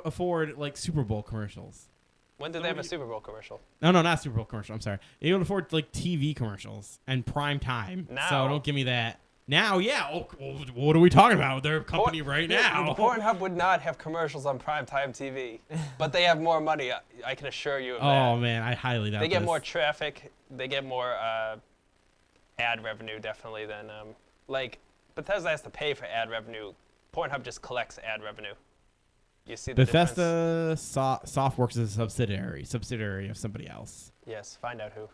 afford like Super Bowl commercials. When did So they have what a do you- Super Bowl commercial? No, not Super Bowl commercial. I'm sorry. They're able to afford like TV commercials and prime time. So Now. don't give me that. Now, yeah. Oh, well, what are we talking about? Their company right now. Pornhub would not have commercials on primetime TV, but they have more money. I can assure you of Oh that. man, I highly doubt They get this. more traffic. They get more ad revenue, definitely, than like Bethesda has to pay for ad revenue. Pornhub just collects ad revenue. You see the difference? Bethesda Softworks is a subsidiary of somebody else. Yes, find out who.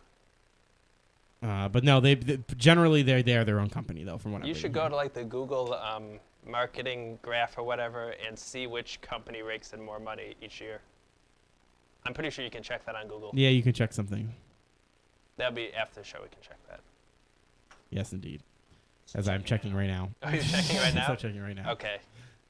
But no, they generally they're their own company though. From what You I'm should reading go here. to like the Google marketing graph or whatever and see which company rakes in more money each year. I'm pretty sure you can check that on Google. Yeah, you can check something. That'll be after the show. We can check that. Yes, indeed. As I'm checking right now. Oh, you're checking right As now? I'm checking right now. Okay.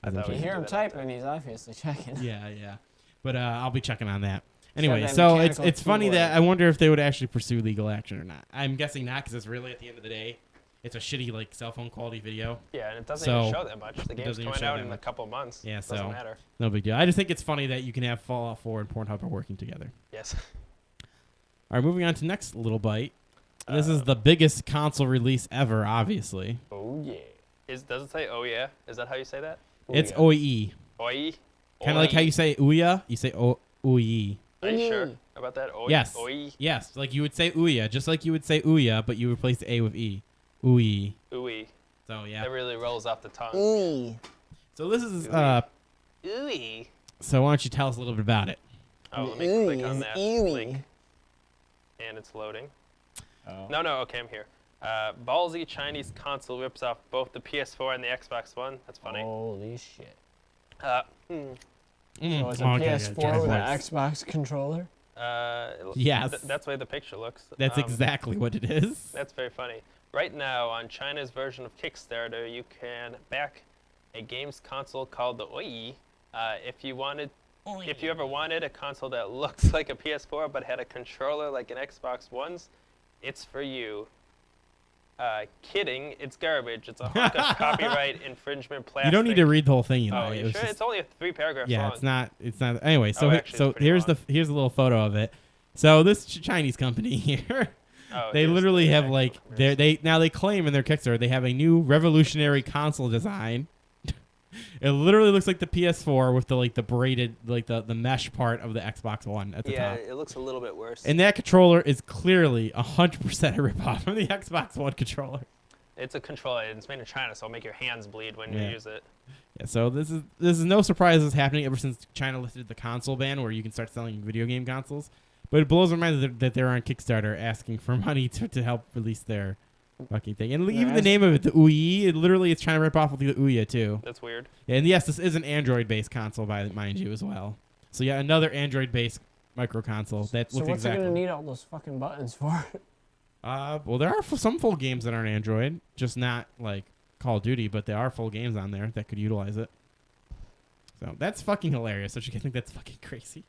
As I'm thought we You checking. hear do him that after. typing, he's obviously checking. Yeah. But I'll be checking on that. Anyway, that so mechanical it's funny that keyboard. I wonder if they would actually pursue legal action or not. I'm guessing not, because it's really, at the end of the day, it's a shitty like cell phone quality video. Yeah, and it doesn't So, even show that much. The game's doesn't even coming show out that in a much. couple months. Yeah, Doesn't so matter. no big deal. I just think it's funny that you can have Fallout 4 and Pornhub are working together. Yes. All right, moving on to next little bite. This is the biggest console release ever, obviously. Oh yeah. Does it say oh yeah? Is that how you say that? It's Ouya. OEE. Oi. Kind of like how you say Ouya, you say OEE. Are you sure Oi. about that? Oi. Yes. Oi. Yes, like you would say Ouya, just like you would say Ouya, but you replace the A with E. OEE. Ooey. So, yeah. That really rolls off the tongue. Ooh. So this is, Ooey. so why don't you tell us a little bit about it? Oh, let me Ooey click on is that eerie. link. And it's loading. Oh. No, okay, I'm here. Ballsy Chinese console rips off both the PS4 and the Xbox One. That's funny. Holy shit. Uh, So it's a Okay, PS4 yeah, with an voice. Xbox controller? Yes. That's the way the picture looks. That's exactly what it is. That's very funny. Right now, on China's version of Kickstarter, you can back a games console called the Oi. If you ever wanted a console that looks like a PS4 but had a controller like an Xbox One's, it's for you. Kidding, it's garbage. It's a hunk of copyright infringement plastic. You don't need to read the whole thing, you know. Oh, It you was sure? just- It's only a 3 paragraph yeah, long. it's not. Anyway, so Oh, actually, so it's pretty here's long. here's a little photo of it. So this Chinese company here, Oh, they here's literally the have actual like comparison. they claim in their Kickstarter they have a new revolutionary console design. It literally looks like the PS4 with the like the braided like the mesh part of the Xbox One at the Yeah, top. it looks a little bit worse. And that controller is clearly 100% a ripoff from the Xbox One controller. It's a controller. It's made in China, so it'll make your hands bleed when Yeah. you use it. Yeah, so this is no surprise this is happening ever since China lifted the console ban where you can start selling video game consoles. But it blows my mind that they're on Kickstarter asking for money to help release their fucking thing. And even the name of it, the Ouya, it literally is trying to rip off with the Ouya too. That's weird. Yeah, and yes, this is an Android-based console, mind you, as well. So yeah, another Android-based micro console that So looks what's it exactly. gonna need all those fucking buttons for? Well, there are some full games that aren't Android, just not like Call of Duty, but there are full games on there that could utilize it. So that's fucking hilarious. Don't you think that's fucking crazy?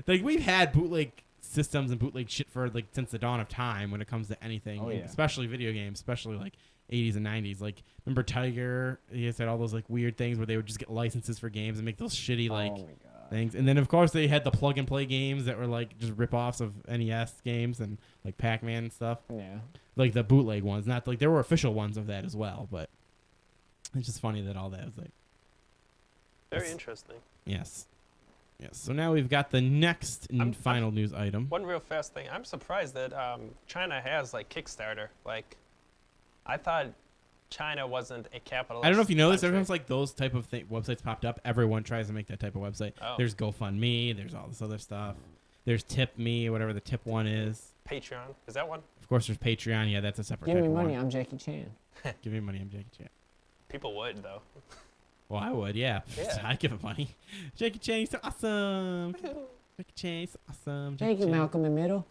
Like we've had bootleg systems and bootleg shit for like since the dawn of time when it comes to anything, Oh, yeah. especially video games, especially like 80s and 90s. Like remember Tiger? He had all those like weird things where they would just get licenses for games and make those shitty like oh my god. things. And then of course they had the plug and play games that were like just rip-offs of NES games and like Pac-Man and stuff. Yeah. Like the bootleg ones, not like there were official ones of that as well, but it's just funny that all that was like Very Yes. interesting. yes. So now we've got the next I'm- final news item. One real fast thing. I'm surprised that China has like Kickstarter. Like, I thought China wasn't a capitalist. I don't know if you know this. country. Everyone's like those type of websites popped up. Everyone tries to make that type of website. Oh. There's GoFundMe. There's all this other stuff. There's TipMe, whatever the tip one is. Patreon. Is that one? Of course, there's Patreon. Yeah, that's a separate. Give type me of money, one. I'm Jackie Chan. Give me money. I'm Jackie Chan. People would though. Well, I would. Yeah. Yeah. I'd give him money. Jackie Chan, he's so awesome. Jackie Chan, he's so awesome. Thank you, Chan. Malcolm in the Middle.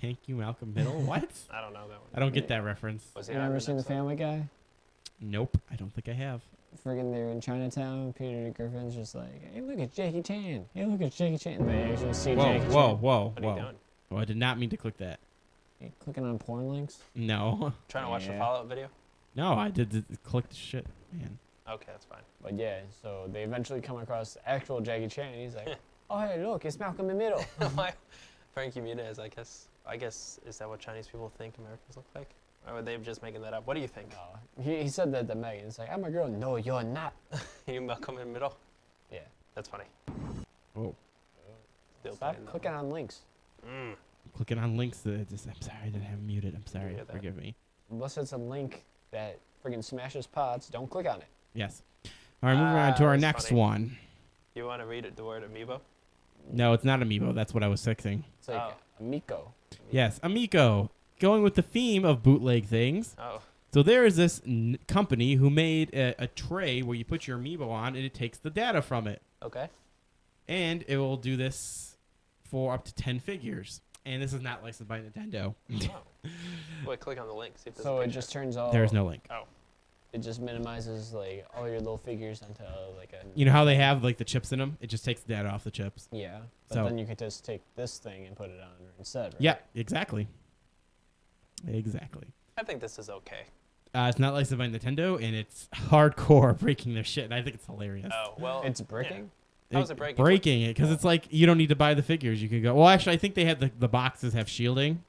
Thank you, Malcolm Middle. What? I don't know that one. I don't get that reference. Was he You on ever the seen The next one? Family Guy? Nope, I don't think I have. Friggin' they're in Chinatown. Peter Griffin's just like, hey, look at Jackie Chan. Hey, look at Jackie Chan. And they actually see Whoa, Jackie whoa, Chan. whoa, What are you whoa. doing? Oh, I did not mean to click that. Hey, clicking on porn links. No, Trying to watch the Yeah. Fallout video? no, I did click the shit, man. Okay, that's fine. But yeah, so they eventually come across the actual Jackie Chan. And he's like, oh, hey, look, it's Malcolm in the Middle. Why? Frankie Muniz, I guess, is that what Chinese people think Americans look like? Or are they just making that up? What do you think? He said that to Megan. It's like, I'm a girl. No, you're not. You Malcolm in the middle? Yeah. That's funny. Oh, Still Stop playing that clicking one. on links. Mm. clicking on links. I'm sorry, I didn't have it muted. I'm sorry. Yeah, that- Forgive me. Unless it's a link that friggin' smashes pods, don't click on it. Yes. All right, moving on to our that's next funny. one. You want to read it, the word amiibo? No, it's not Amiibo. That's what I was fixing. It's like Oh. Amico. Yes, Amico. Going with the theme of bootleg things. Oh. So there is this company who made a tray where you put your Amiibo on and it takes the data from it. Okay. And it will do this for up to 10 figures. And this is not licensed by Nintendo. Oh. Wait, click on the link. See if there's a So it picture. just turns all. There is no link. Oh. it just minimizes like all your little figures into like a. You know how they have like the chips in them? It just takes the data off the chips. Yeah, but So- then you could just take this thing and put it on instead, right? Yeah, exactly. Exactly. I think this is okay. It's not licensed by Nintendo, and it's hardcore breaking their shit, and I think it's hilarious. Oh well, It's breaking. How's it breaking? Breaking it, because it's like you don't need to buy the figures. You can go. Well, actually, I think they had the boxes have shielding,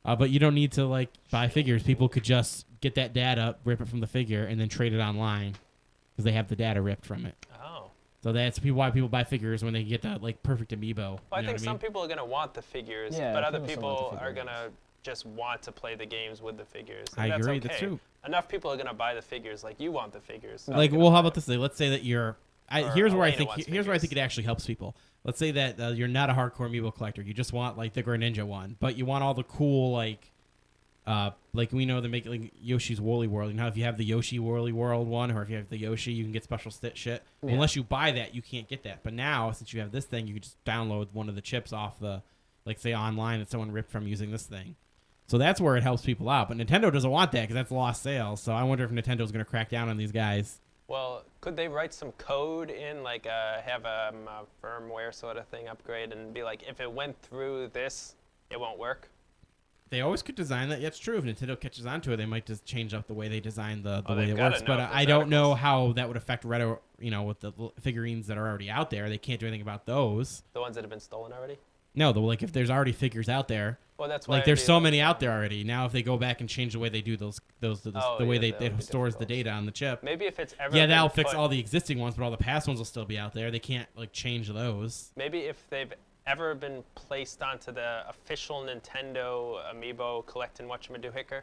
but you don't need to like buy figures. People could just get that data, rip it from the figure, and then trade it online because they have the data ripped from it. Oh. So that's why people buy figures when they get the like perfect amiibo. Well, I think some people are gonna want the figures, Yeah, but other people still want people the are figures. gonna just want to play the games with the figures. I And that's agree. okay. That's true. Enough people are gonna buy the figures, like you want the figures. so Like, you're well, gonna how buy about this? Let's say that you're. Or Here's where I Elena think. wants Here's where I think figures. it actually helps people. Let's say that you're not a hardcore amiibo collector. You just want like the Greninja one, but you want all the cool like we know they make like Yoshi's Woolly World. You know, if you have the Yoshi Woolly World one, or if you have the Yoshi, you can get special shit. Yeah. Unless you buy that, you can't get that. But now, since you have this thing, you can just download one of the chips off the, like say online that someone ripped from using this thing. So that's where it helps people out. But Nintendo doesn't want that because that's lost sales. So I wonder if Nintendo's going to crack down on these guys. Well, could they write some code in, like have a firmware sort of thing upgrade and be like, if it went through this, it won't work? They always could design that. Yeah, it's true. If Nintendo catches on to it, they might just change up the way they design the Oh, way they've it gotta works. know But if I there's don't know articles. how that would affect retro, with the figurines that are already out there. They can't do anything about those. The ones that have been stolen already? No, like if there's already figures out there, Well, that's why like I'd there's be so like- many out there already. Now if they go back and change the way they do those Oh, the way yeah, they that would be stores the difficult. data on the chip. Maybe if it's ever Yeah, been that'll fix put- all the existing ones, but all the past ones will still be out there. They can't like change those. Maybe if they've ever been placed onto the official Nintendo Amiibo collecting whatchamajoohicker,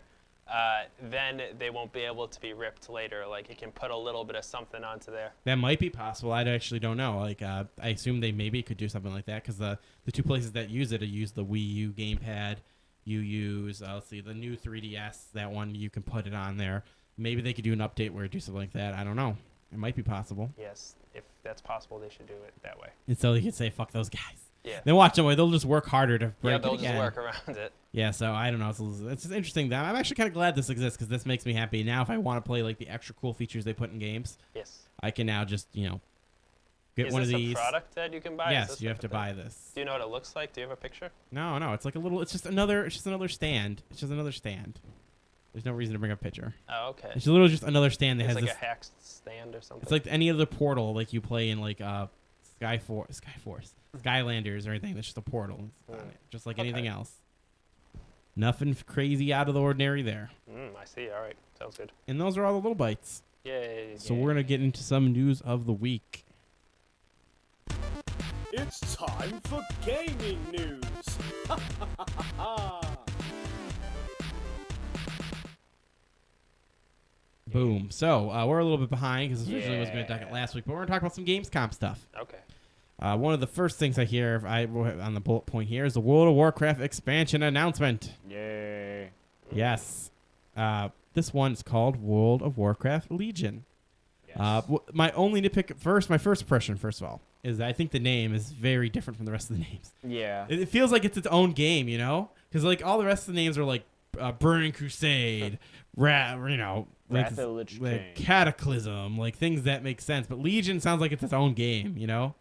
then they won't be able to be ripped later. Like it can put a little bit of something onto there. That might be possible. I actually don't know. Like, I assume they maybe could do something like that because the two places that use it use the Wii U gamepad. You use, let's see, the new 3DS. That one you can put it on there. Maybe they could do an update where it do something like that. I don't know. It might be possible. Yes, if that's possible, they should do it that way. And so they could say, "Fuck those guys." Yeah. Then watch them. They'll just work harder to break Yeah, it they'll again. just work around it. Yeah, so I don't know. It's just interesting. I'm actually kind of glad this exists because this makes me happy. Now, if I want to play like the extra cool features they put in games, Yes. I can now just get Is one of this these. a product that you can buy? Is Yes, this you like have to a thing? buy this. Do you know what it looks like? Do you have a picture? No, it's like a little. It's just another stand. It's just another stand. There's no reason to bring up a picture. Oh, okay. It's literally just another stand that It's has like this. a hacked stand or something. It's like any other portal like you play in like Skyforce, Skylanders or anything. It's just a portal. It's on it, just like anything Okay. else. Nothing crazy out of the ordinary there. I see. All right. Sounds good. And those are all the little bites. Yay. So we're gonna get into some news of the week. It's time for gaming news. Boom. So we're a little bit behind because this originally was going to talk it Yeah. last week, but we're going to talk about some Gamescom stuff. Okay. One of the first things I hear on the bullet point here is the World of Warcraft expansion announcement. Yay. Yes. This one's called World of Warcraft Legion. Yes. My only nitpick my first impression, first of all, is that I think the name is very different from the rest of the names. Yeah. It feels like it's its own game, Because like all the rest of the names are like Burning Crusade, Wrath of the Lich like King. Cataclysm, like things that make sense. But Legion sounds like it's its own game, So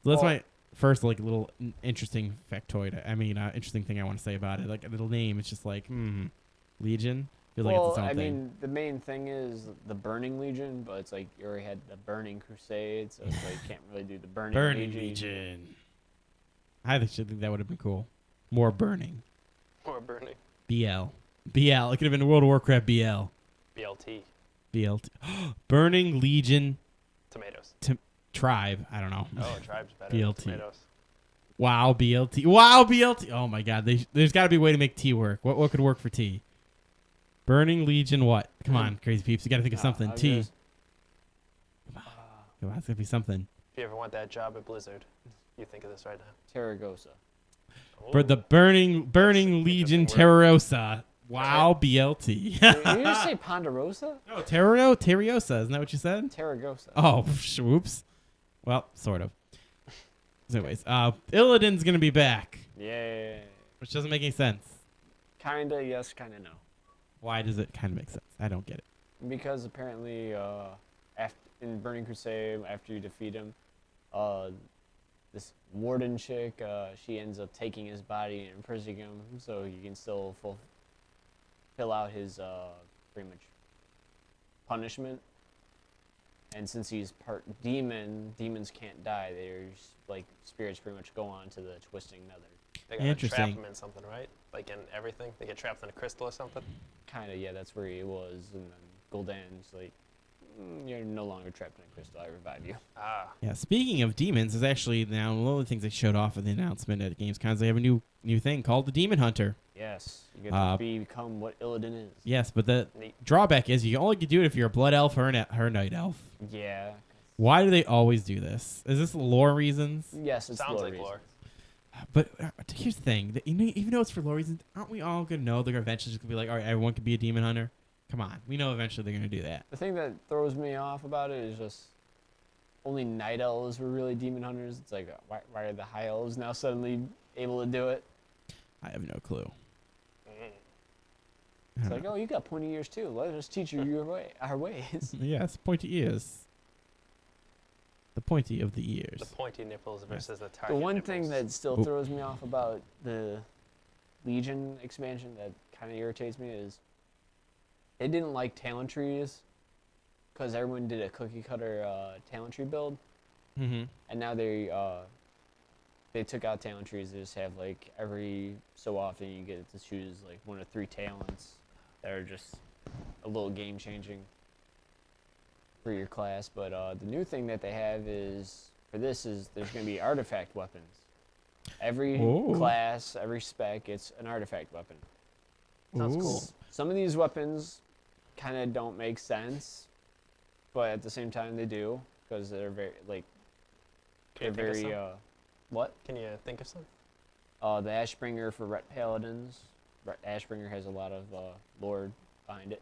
that's Well- my first like little interesting factoid. Interesting thing I want to say about it. Like a little name, it's just like Legion. Feels like it's its own thing. The main thing is the Burning Legion, but it's like you already had the Burning Crusade, so it's like you can't really do the Burning Legion. I actually think that would have been cool. More burning. Or burning. BL. It could have been World of Warcraft BL. BLT. BLT. Burning Legion Tomatoes. Tribe. I don't know. Oh, tribe's better. BLT. Than tomatoes. Wow, BLT. Wow, BLT. Oh my God. There's got to be a way to make T work. What could work for T? Burning Legion. What? Come on, crazy peeps. You got to think of something. T. Come on, it's gonna be something. If you ever want that job at Blizzard, you think of this right now. Terragosa. For the Ooh. Burning Legion interesting word. Terrarosa. Wow, BLT. Did you just say Ponderosa? No, Terriosa. Isn't that what you said? Terragosa. Oh, whoops. Well, sort of. So anyways, Illidan's gonna be back, Yay. which doesn't make any sense. Kinda yes, kinda no. Why does it kind of make sense? I don't get it. Because apparently, in Burning Crusade, after you defeat him, this warden chick, she ends up taking his body and imprisoning him, so he can still fill out his pretty much punishment. And since he's part demon, demons can't die. There's like spirits pretty much go on to the twisting nether. They gotta trap Interesting. him in something, right? Like in everything? They get trapped in a crystal or something? Kind of, yeah, that's where he was. And then Gul'dan's like, you're no longer trapped in a crystal. I revive you. Ah. Yeah, speaking of demons, is actually now one of the things they showed off at the announcement at Gamescom is they have a new thing called the Demon Hunter. Yes, you get to become what Illidan is. Yes, but the Neat. drawback is you only can do it if you're a blood elf or a night elf. Yeah. Why do they always do this? Is this lore reasons? Yes, it's Sounds lore like reasons. lore. But here's the thing: even though it's for lore reasons, aren't we all gonna know they're eventually just gonna be like, all right, everyone can be a demon hunter? Come on, we know eventually they're gonna do that. The thing that throws me off about it is just only night elves were really demon hunters. It's like, why are the high elves now suddenly able to do it? I have no clue. It's like, oh, you got pointy ears too. Let us teach you our ways. Yes, pointy ears. The pointy of the ears. The pointy nipples versus the The target one nipples. thing that still Oop. throws me off about the Legion expansion that kind of irritates me is they didn't like talent trees because everyone did a cookie cutter talent tree build, Mm-hmm. and now they took out talent trees. They just have like every so often you get to choose like 1 or 3 talents that are just a little game changing for your class. But the new thing that they have is there's going to be artifact weapons. Every Ooh. class, every spec gets an artifact weapon. Sounds cool. Some of these weapons kind of don't make sense, but at the same time they do because they're very Can you think of some? what? Can you think of some? The Ashbringer for Ret Paladins. Ashbringer has a lot of lore behind it.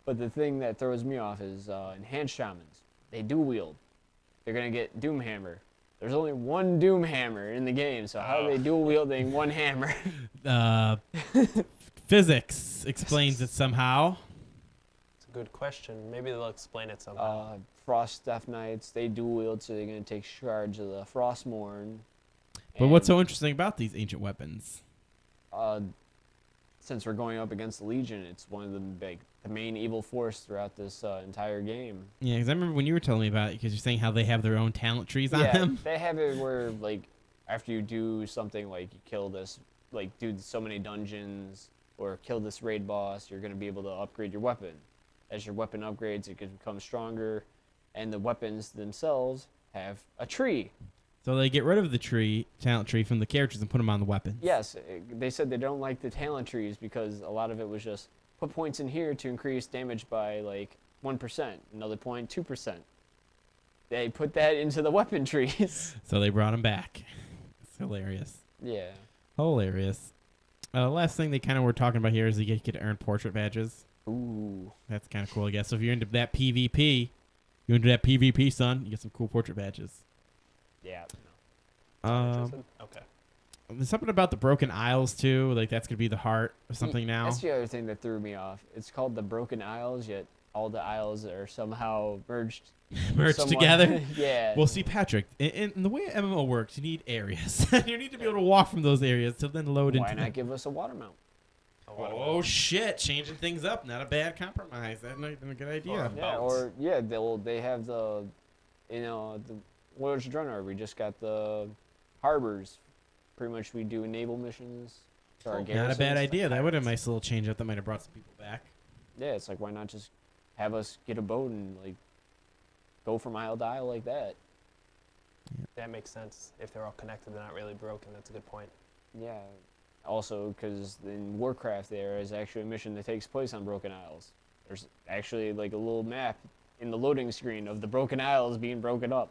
But the thing that throws me off is Enhanced Shamans. They dual wield. They're going to get Doomhammer. There's only one Doomhammer in the game, so how are they dual wielding one hammer? Physics explains it somehow. It's a good question. Maybe they'll explain it somehow. Frost Death Knights, they dual wield, so they're going to take charge of the Frostmourne. But what's so interesting about these ancient weapons? Since we're going up against the Legion, it's one of the main evil force throughout this entire game. Yeah, because I remember when you were telling me about it, because you're saying how they have their own talent trees on Yeah, them. they have it where like after you do something like you kill this, like do so many dungeons or kill this raid boss, you're gonna be able to upgrade your weapon. As your weapon upgrades, it can become stronger, and the weapons themselves have a tree. So they get rid of the talent tree from the characters and put them on the weapons. Yes, they said they don't like the talent trees because a lot of it was just put points in here to increase damage by like 1%, another point 2%. They put that into the weapon trees. So they brought them back. It's hilarious. Yeah. Hilarious. Last thing they kind of were talking about here is you get to earn portrait badges. Ooh. That's kind of cool, I guess. So if you're into that PvP, son, you get some cool portrait badges. Yeah. Interested? Okay. There's something about the Broken Isles, too. Like, that's going to be the heart of something now. That's the other thing that threw me off. It's called the Broken Isles, yet all the isles are somehow merged. Merged somewhat. together. Yeah. Well, see, Patrick, in the way MMO works, you need areas. You need to be able to walk from those areas to then load Why into not them. give us a water mount? Oh, shit. Changing things up. Not a bad compromise. That's not even a good idea. Yeah, or yeah, they have the, the Voyage Adrenaline. We just got the harbors. Pretty much we do naval missions to our Not a garrisons. bad idea. That would have been a nice little change up that might have brought some people back. Yeah, it's like why not just have us get a boat and like go from isle to isle like that? That makes sense. If they're all connected, they're not really broken. That's a good point. Yeah. Also, because in Warcraft there is actually a mission that takes place on Broken Isles. There's actually like a little map in the loading screen of the Broken Isles being broken up.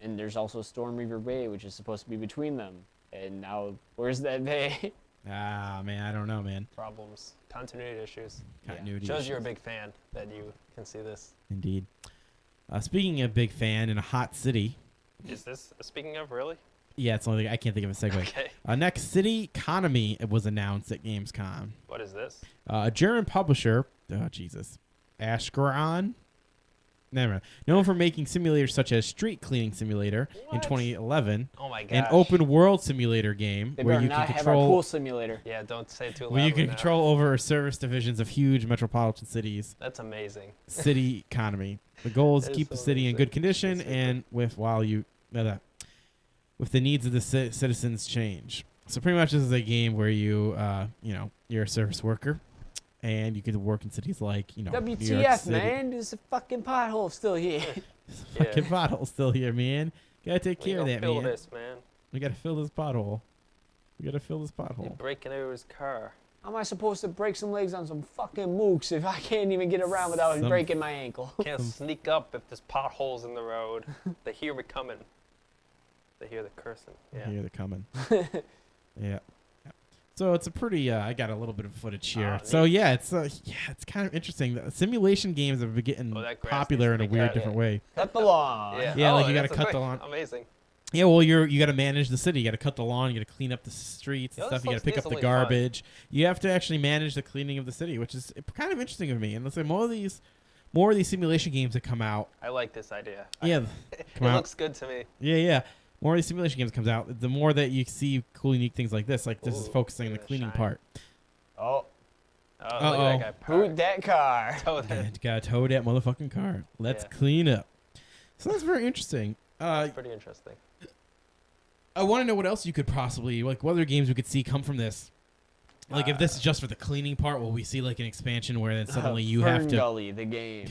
And there's also Stormreaver Bay, which is supposed to be between them. And now, where's that bay? Ah, man, I don't know, man. Problems. Continuity issues. Continuity Shows you're a issues. big fan that you can see this. Indeed. Speaking of big fan in a hot city. Is this, speaking of, really? Yeah, it's only I can't think of a segue. Okay. Next, City Economy was announced at Gamescom. What is this? A German publisher oh Jesus, Ashgaron. Never mind. Known for making simulators such as Street Cleaning Simulator in What? 2011, Oh my an gosh. open world simulator game They where better you not can have our pool control simulator. Yeah, don't say it too loudly where you can now. control over service divisions of huge metropolitan cities. That's amazing. City economy. The goal is to That is keep the so city in amazing. good condition, Super. and with the needs of the citizens change. So pretty much this is a game where you're a service worker, and you can work in cities like New York WTF, City. man? There's a fucking pothole still here. Fucking pothole still here, man. Gotta take We care of gonna that, fill man. this, man. We gotta fill this pothole. We gotta fill this You're pothole. breaking over his car. How am I supposed to break some legs on some fucking mooks if I can't even get around without Some- breaking my ankle? Can't sneak up if there's potholes in the road. They hear me coming. They hear the cursing. Yeah. Here they're coming. Yeah. So it's a pretty. I got a little bit of footage here. Oh, So neat. yeah, it's kind of interesting. The simulation games have been getting Oh, that grass popular in needs a to be weird, cut. different way. Cut the lawn. Yeah, like Oh, you gotta that's cut the great. lawn. Amazing. Yeah, well, you got to manage the city. You got to cut the lawn. You got to clean up the streets and Yo, stuff. this You got looks to pick up the decently fun. garbage. You have to actually manage the cleaning of the city, which is kind of interesting to me. And let's say more of these simulation games that come out. I like this idea. Yeah, It come out. looks good to me. Yeah. More of these simulation games comes out, the more that you see cool, unique things like this. Like this is Ooh, focusing on the look at that cleaning shine. part. Oh, Oh, look at that guy. hoot that car. Oh, that- And gotta tow that motherfucking car. Let's Yeah. clean up. So that's very interesting. That's pretty interesting. I want to know what else you could possibly what other games we could see come from this. Like if this is just for the cleaning part, will we see like an expansion where then suddenly you have Fern to? Gully, the game.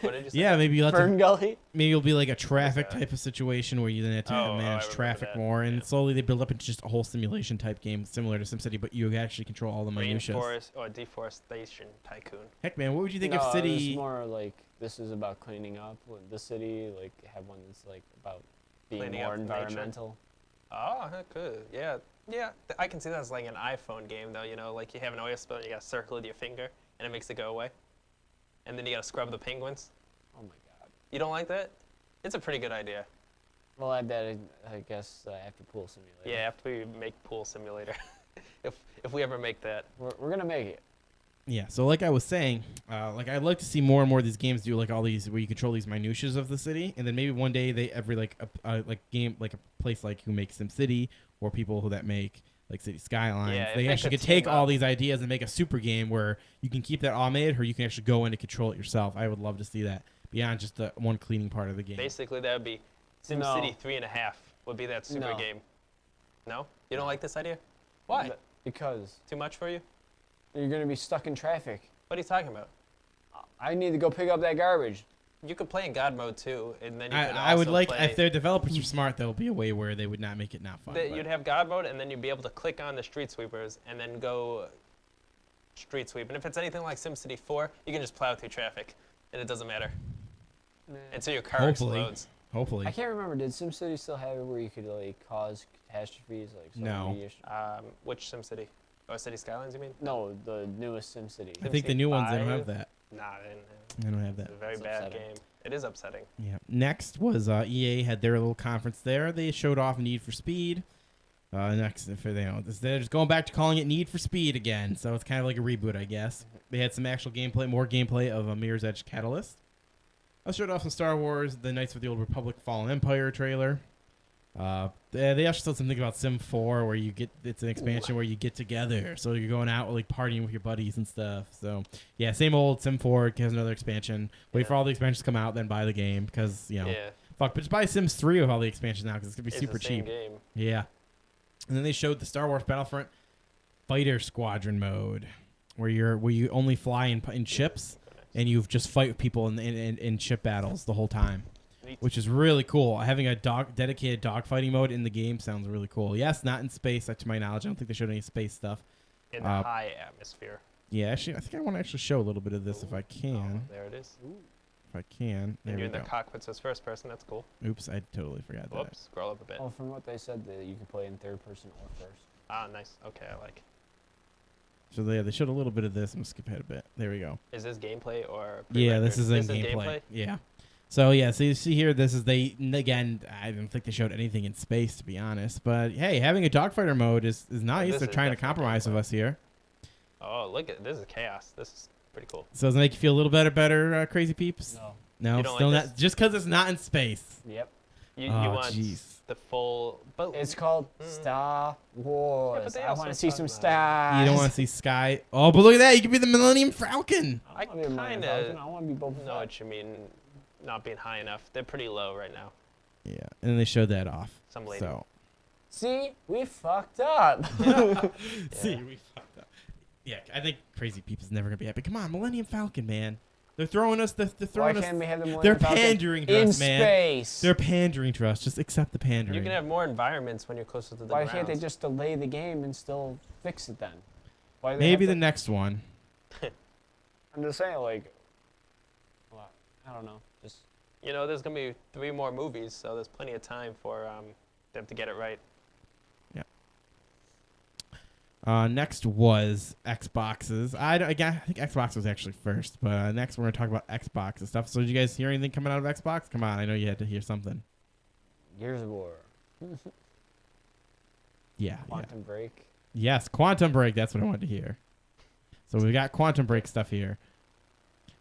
What did you say? Yeah, maybe you'll have to, Fern Gully? maybe it'll be like a traffic that? type of situation where you then have to Oh, I manage remember traffic that. more, and Yeah. slowly they build up into just a whole simulation type game similar to SimCity, but you actually control all the minutiae. Rainforest or deforestation tycoon. Heck, man, what would you think no, if It's City? more like this is about cleaning up the city. Like have one that's like about being Cleaning more up nature. environmental. Oh, that could. Yeah. Yeah. I can see that as like an iPhone game, though. You know, like you have an oil spill and you got to circle with your finger and it makes it go away. And then you got to scrub the penguins. Oh my god. You don't like that? It's a pretty good idea. Well, I bet I guess after pool simulator. Yeah, after we make Pool Simulator. if we ever make that. We're gonna make it. Yeah, so like I was saying, like I'd like to see more and more of these games do like all these where you control these minutiae of the city, and then maybe one day they every like a game like a place like who makes SimCity or people who that make like City Skylines, Yeah, if they they actually could could take team all up. these ideas and make a super game where you can keep that automated, or you can actually go in and control it yourself. I would love to see that beyond just the one cleaning part of the game. Basically, that would be SimCity 3.5 would be that super No. game. No? You don't like this idea? Why? No, because Too much for you? you're gonna be stuck in traffic. What are you talking about? I need to go pick up that garbage. You could play in God mode too, and then you could I would also like play, if their developers are smart, there'll be a way where they would not make it not fun. that but- you'd have God mode, and then you'd be able to click on the street sweepers and then go street sweep. And if it's anything like SimCity 4, you can just plow through traffic, and it doesn't matter until your car Hopefully. explodes. Hopefully. I can't remember. Did SimCity still have it where you could like cause catastrophes like No. Which SimCity? Oh, City Skylines, you mean? No, the newest SimCity. I think the new ones they don't have Five? that. Nah, they didn't have. They don't have that. It's a very It's bad upsetting. game. It is upsetting. Yeah. Next was EA had their little conference there. They showed off Need for Speed. Next, if they they're just going back to calling it Need for Speed again. So it's kind of like a reboot, I guess. They had some actual gameplay, more gameplay of a Mirror's Edge Catalyst. I showed off some Star Wars: The Knights of the Old Republic Fallen Empire trailer. They actually said something about Sim 4 where it's an expansion where you get together. So you're going out like partying with your buddies and stuff. So yeah, same old Sim 4 has another expansion. Wait for all the expansions to come out, then buy the game because Yeah. fuck. But just buy Sims 3 with all the expansions now because it's gonna be It's super the same cheap. game. Yeah. And then they showed the Star Wars Battlefront Fighter Squadron mode, where you only fly in ships and you just fight with people in ship battles the whole time, Neat. which is really cool. Having a dedicated dogfighting mode in the game sounds really cool. Yes, not in space, to my knowledge. I don't think they showed any space stuff. In the high atmosphere. Yeah, actually, I think I want to actually show a little bit of this if I can. Oh, there it is. If I can. There And we you're in go. the cockpit, so it's first person. That's cool. Oops, I totally forgot that. Whoops. Scroll up a bit. Oh, from what they said, that you could play in third person or first. Ah, nice. Okay, I like. So they showed a little bit of this. I'm gonna skip ahead a bit. There we go. Is this gameplay or? Yeah, this pre-rendered? is in gameplay. Yeah. So yeah, so you see here, this is again. I don't think they showed anything in space, to be honest. But hey, having a dogfighter mode is nice. this They're is trying to definitely compromise with gameplay. us here. Oh, look at this is chaos. This is Pretty cool. So does it make you feel a little better, Crazy Peeps? No. No, You don't still like not. Just because it's not in space. Yep. You Oh, want jeez. the full. But It's called Star Wars. they I also want to see talk some about it. stars. You don't want to see Sky. Oh, but look at that! You could be the Millennium Falcon. I wanna be Millennium kinda Falcon. I want to be Boba know Fett. what you mean. Not being high enough. They're pretty low right now. Yeah, and then they showed that off. Some lady. So See, we fucked up. see, we fucked up. Yeah, I think Crazy Peeps is never gonna be happy. Come on, Millennium Falcon, man. They're throwing us. They're Why throwing us. can't we have the They're Millennium Falcon pandering to in us, man. space? They're pandering to us. Just accept the pandering. You can have more environments when you're closer to the Why ground. can't they just delay the game and still fix it then? Why do they Maybe have the to- next one. I'm just saying, like, well, I don't know. Just You know, there's gonna be 3 more movies, so there's plenty of time for them to get it right. Next was Xboxes. Again, I think Xbox was actually first, but next we're gonna talk about Xbox and stuff. So did you guys hear anything coming out of Xbox? Come on, I know you had to hear something. Gears of War, Yeah. Quantum Break. Yes, Quantum Break. That's what I wanted to hear. So we've got Quantum Break stuff here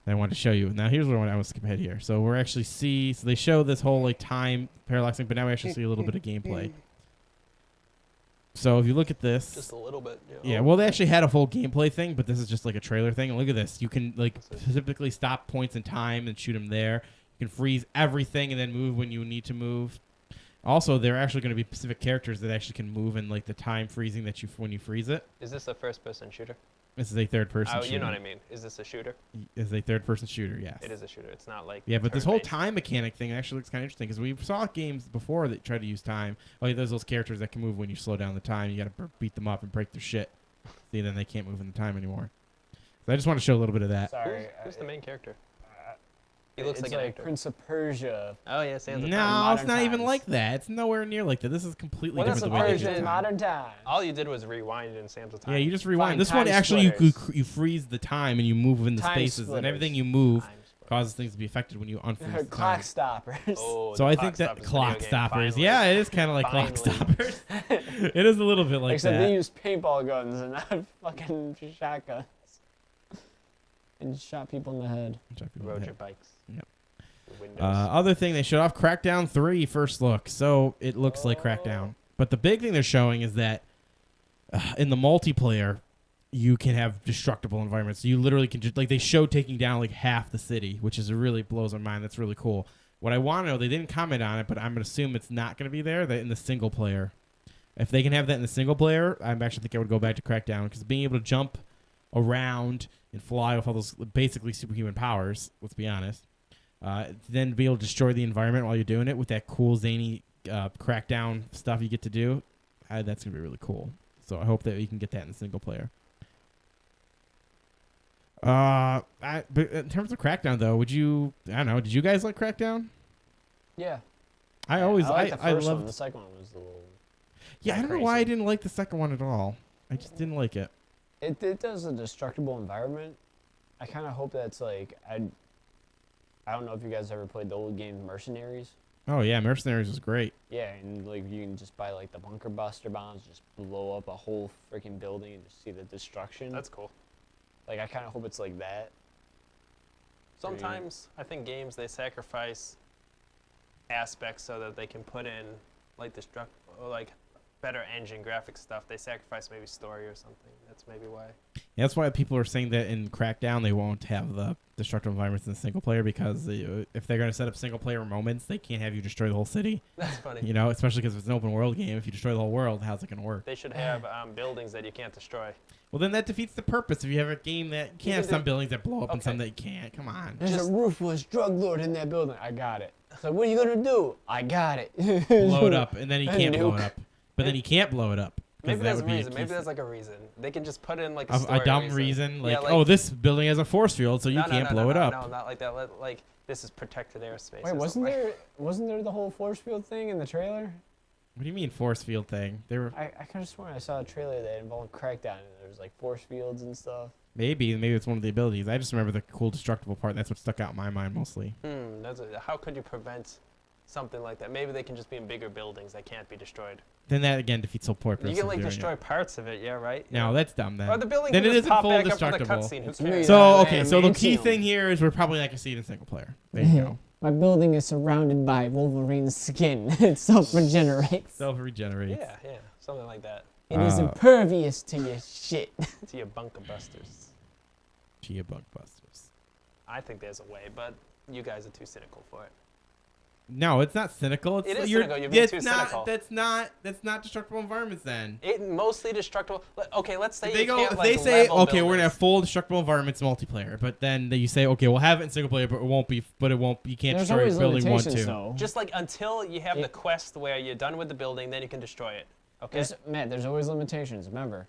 that I wanted to show you. Now here's what I want to skip ahead here. So we're actually so they show this whole like time parallax thing, but now we actually see a little bit of gameplay. So if you look at this, Just a little bit. You know. yeah, well, they actually had a full gameplay thing, but this is just like a trailer thing. And look at this. You can like specifically stop points in time and shoot them there. You can freeze everything and then move when you need to move. Also, there are actually going to be specific characters that actually can move in like the time freezing that when you freeze it. Is this a first-person shooter? This is a third-person Oh, shooter. you know what I mean. Is this a shooter? Is a third-person shooter, yes. It is a shooter. It's not like. Yeah, but this whole turn-based. time mechanic thing actually looks kind of interesting because we saw games before that try to use time. Oh, yeah, there's those characters that can move when you slow down the time. You got to beat them up and break their shit. See, then they can't move in the time anymore. So I just want to show a little bit of that. Sorry, Who's the main character? He looks it's like an like actor. Prince of Persia. Oh yeah, Sands of Time. No, modern it's not even times. like that. It's nowhere near like that. This is completely Well, that's different a the way they version do in time. modern times. All you did was rewind in Sands of Time. Yeah, you just rewind. Fine, This one time actually splitters. you freeze the time and you move in the Time spaces and splitters. everything you move Time splitters. causes things to be affected when you unfreeze the Clock time. stoppers. Oh, So the I Clock think that Stoppers clock video game, stoppers. finally. Yeah, it is kind of like clock Finally. stoppers. It is a little bit like Except that. they use paintball guns and not fucking shotguns. And shot people in the head. Rode your bikes. Yep. Your windows. Other thing, they showed off Crackdown 3 first look. So it looks like Crackdown. But the big thing they're showing is that in the multiplayer, you can have destructible environments. You literally can just, like, they show taking down like half the city, which is really blows my mind. That's really cool. What I want to know, they didn't comment on it, but I'm going to assume it's not going to be there that in the single player. If they can have that in the single player, I actually think I would go back to Crackdown because being able to jump around and fly with all those basically superhuman powers, let's be honest, then be able to destroy the environment while you're doing it with that cool zany Crackdown stuff you get to do, that's going to be really cool. So I hope that you can get that in the single player. But in terms of Crackdown, though, I don't know, did you guys like Crackdown? Yeah. I always, like the I first one. loved. The second one was a little. Yeah, I kinda don't know why I crazy. didn't like the second one at all. I just didn't like it. It does a destructible environment. I kind of hope that's like I don't know if you guys ever played the old game Mercenaries. Oh yeah, Mercenaries was great. Yeah, and like you can just buy like the bunker buster bombs, just blow up a whole freaking building and just see the destruction. That's cool. Like I kind of hope it's like that. Sometimes I think games they sacrifice aspects so that they can put in like like better engine graphic stuff. They sacrifice maybe story or something. That's maybe why. Yeah, that's why people are saying that in Crackdown they won't have the destructible environments in the single player because if they're going to set up single player moments, they can't have you destroy the whole city. That's funny. You know, especially because it's an open world game. If you destroy the whole world, how's it going to work? They should have buildings that you can't destroy. Well, then that defeats the purpose. If you have a game that you can't have can some do- buildings that blow up and Okay. some that you can't. Come on. There's Just- a ruthless drug lord in that building. I got it. So what are you gonna do? I got it. Blow it up, and then you A can't blow it nuke. up. But then you can't blow it up. 'cause Maybe that there's a would be reason. Maybe key there's like a reason. They can just put in like a dumb reason, like, Yeah, oh, this building has a force field, so you can't blow it up. No, not like that. Like this is protected airspace. Wait, or wasn't something. there the whole force field thing in the trailer? What do you mean force field thing? They were I kind of sworn I saw a trailer that involved Crackdown and there was like force fields and stuff. maybe it's one of the abilities. I just remember the cool destructible part. That's what stuck out in my mind mostly. How could you prevent Something like that. Maybe they can just be in bigger buildings that can't be destroyed. Then that again defeats the whole purpose. You can of like doing destroy it. parts of it, yeah, right? No, that's dumb then. Or the building Then can it just isn't pop full back up from the destructible. cutscene. Who It's cares? made So out of okay, so the key adamantium. thing here is we're probably not gonna see it in single player. There you go. My building is surrounded by Wolverine's skin. It self-regenerates. Self regenerates. Yeah, yeah, something like that. It is Uh, impervious to your shit. To your bunker busters. Chia bug busters. I think there's a way, but you guys are too cynical for it. No, it's not cynical. It's, It is you're, cynical. You're being it's too not, cynical. That's not destructible environments then. It mostly destructible. Okay, let's say If they you go, can't if like they say, level okay, we're gonna have buildings. full destructible environments multiplayer, but then you say, okay, we'll have it in single player, but it won't be, you can't There's destroy always building 1, limitations, 2. though. Just like until you have the It- quest where you're done with the building, then you can destroy it. Okay. Matt, there's always limitations. Remember,